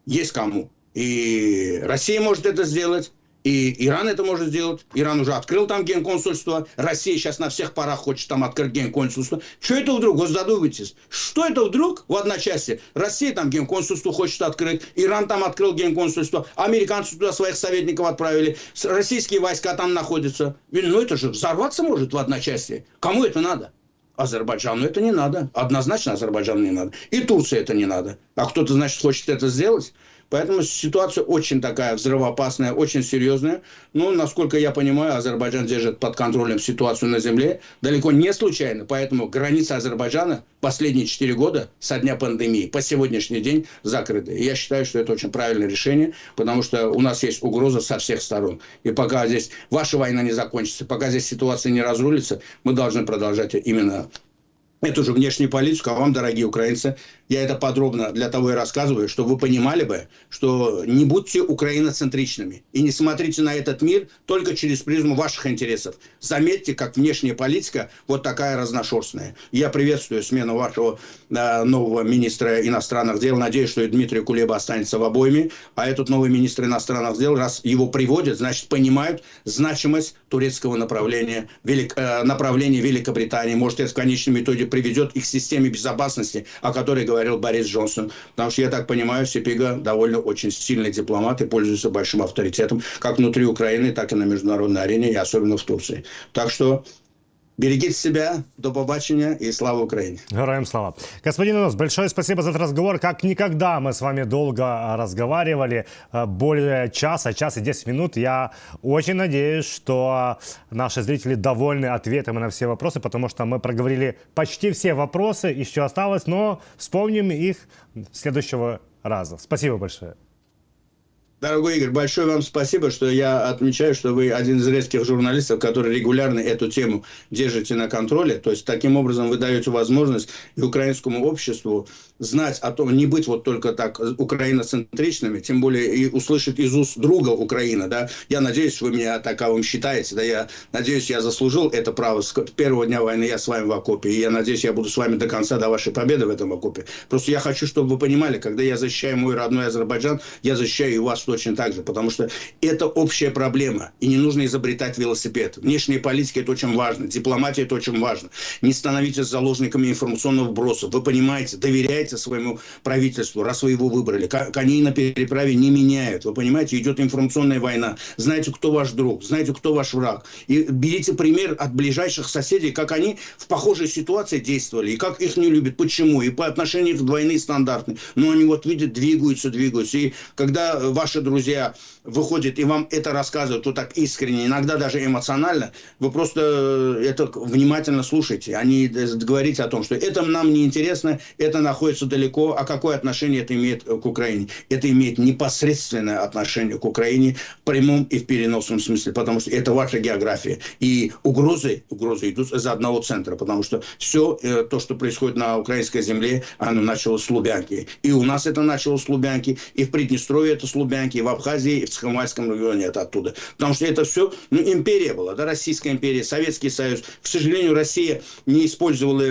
есть кому. И Россия может это сделать. И Иран это может сделать. Иран уже открыл там генконсульство. Россия сейчас на всех парах хочет там открыть генконсульство. Что это вдруг? Вот задумайтесь. Что это вдруг в одночасье? Россия там генконсульство хочет открыть. Иран там открыл генконсульство. Американцы туда своих советников отправили. Российские войска там находятся. Ну это же взорваться может в одночасье. Кому это надо? Азербайджану это не надо. Однозначно Азербайджану не надо. И Турции это не надо. А кто-то, значит, хочет это сделать? Поэтому ситуация очень такая взрывоопасная, очень серьезная. Но, насколько я понимаю, Азербайджан держит под контролем ситуацию на земле. Далеко не случайно. Поэтому границы Азербайджана последние 4 года со дня пандемии по сегодняшний день закрыты. И я считаю, что это очень правильное решение, потому что у нас есть угроза со всех сторон. И пока здесь ваша война не закончится, пока здесь ситуация не разрулится, мы должны продолжать именно эту же внешнюю политику. А вам, дорогие украинцы, я это подробно для того и рассказываю, чтобы вы понимали бы, что не будьте украиноцентричными. И не смотрите на этот мир только через призму ваших интересов. Заметьте, как внешняя политика вот такая разношерстная. Я приветствую смену вашего нового министра иностранных дел. Надеюсь, что и Дмитрий Кулеба останется в обойме. А этот новый министр иностранных дел, раз его приводят, значит, понимают значимость турецкого направления Великобритании. Может, это в конечном итоге приведет их к системе безопасности, о которой говорил Борис Джонсон. Потому что, я так понимаю, Сипига довольно очень сильный дипломат и пользуется большим авторитетом как внутри Украины, так и на международной арене, и особенно в Турции. Так что берегите себя, до побачення и слава Украине. Героям слава. Господин Инос, большое спасибо за этот разговор. Как никогда мы с вами долго разговаривали, более часа и 10 минут. Я очень надеюсь, что наши зрители довольны ответами на все вопросы, потому что мы проговорили почти все вопросы, еще осталось, но вспомним их следующего раза. Спасибо большое. Дорогой Игорь, большое вам спасибо, что я отмечаю, что вы один из редких журналистов, который регулярно эту тему держите на контроле. То есть, таким образом вы даете возможность и украинскому обществу знать о том, не быть вот только так украиноцентричными, тем более и услышать из уст друга Украины, да. Я надеюсь, вы меня таковым считаете, да, я надеюсь, я заслужил это право. С первого дня войны я с вами в окопе, и я надеюсь, я буду с вами до конца, до вашей победы в этом окопе. Просто я хочу, чтобы вы понимали, когда я защищаю мой родной Азербайджан, я защищаю и вас точно так же, потому что это общая проблема, и не нужно изобретать велосипед. Внешняя политика – это очень важно, дипломатия – это очень важно. Не становитесь заложниками информационных вбросов. Вы понимаете, доверяете своему правительству, раз вы его выбрали. Коней на переправе не меняют. Вы понимаете, идет информационная война. Знаете, кто ваш друг, знаете, кто ваш враг. И берите пример от ближайших соседей, как они в похожей ситуации действовали, и как их не любят, почему, и по отношению к двойные стандарты. Но они вот видят, двигаются. И когда ваши друзья выходят и вам это рассказывают вот так искренне, иногда даже эмоционально, вы просто это внимательно слушайте. Они говорите о том, что это нам не интересно, это находится далеко, а какое отношение это имеет к Украине? Это имеет непосредственное отношение к Украине в прямом и в переносном смысле, потому что это ваша география. И угрозы идут из одного центра, потому что все то, что происходит на украинской земле, оно началось с Лубянки. И у нас это началось с Лубянки, и в Приднестровье это с Лубянки, и в Абхазии, и в Цхинвальском регионе это оттуда. Потому что это все, империя была, да, Российская империя, Советский Союз. К сожалению, Россия не использовала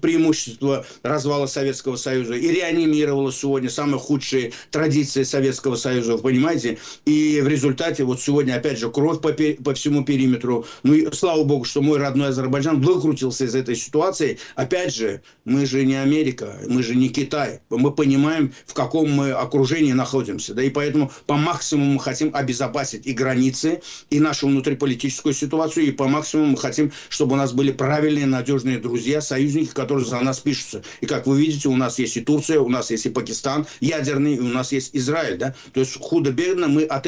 преимущество развала Советского Союза и реанимировала сегодня самые худшие традиции Советского Союза, вы понимаете? И в результате вот сегодня опять же кровь по всему периметру. Ну и слава богу, что мой родной Азербайджан выкрутился из этой ситуации. Опять же, мы же не Америка, мы же не Китай. Мы понимаем, в каком мы окружении находимся. Да, и поэтому по максимуму мы хотим обезопасить и границы, и нашу внутриполитическую ситуацию, и по максимуму мы хотим, чтобы у нас были правильные, надежные друзья, союзники, которые за нас пишутся. И как вы видите, у нас есть и Турция, у нас есть и Пакистан ядерный, и у нас есть Израиль. Да? То есть худо-бедно мы от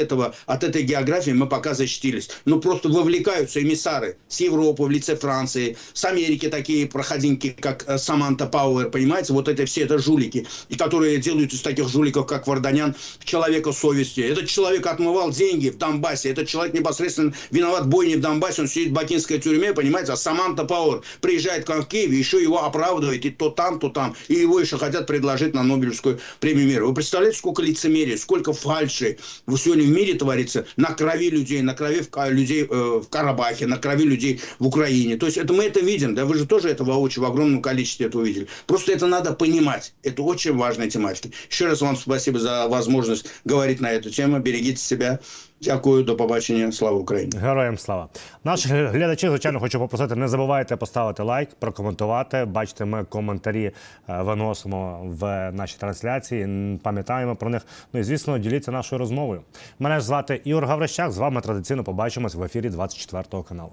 этой географии мы пока защитились. Но просто вовлекаются эмиссары с Европы в лице Франции, с Америки такие проходинки, как Саманта Пауэр, понимаете? Вот это все это жулики, и которые делают из таких жуликов, как Варданян, человека совести. Этот человек отмывал деньги в Донбассе, этот человек непосредственно виноват в бойне в Донбассе, он сидит в бакинской тюрьме, понимаете? А Саманта Пауэр приезжает к нам в Киев, еще его оправдывает и то там, и его еще хотят предложить на Нобелевскую премию мира. Вы представляете, сколько лицемерия, сколько фальши сегодня в мире творится на крови людей, на крови людей в Карабахе, на крови людей в Украине. То есть мы это видим, да, вы же тоже это воочию в огромном количестве это увидели. Просто это надо понимать. Это очень важная тематика. Еще раз вам спасибо за возможность говорить на эту тему. Берегите себя. Дякую, до побачення. Слава Україні. Героям слава. Наших глядачів, звичайно, хочу попросити, не забувайте поставити лайк, прокоментувати. Бачите, ми коментарі виносимо в нашій трансляції, пам'ятаємо про них. Ну і, звісно, діліться нашою розмовою. Мене ж звати Ігор Гаврищак, з вами традиційно побачимось в ефірі 24 каналу.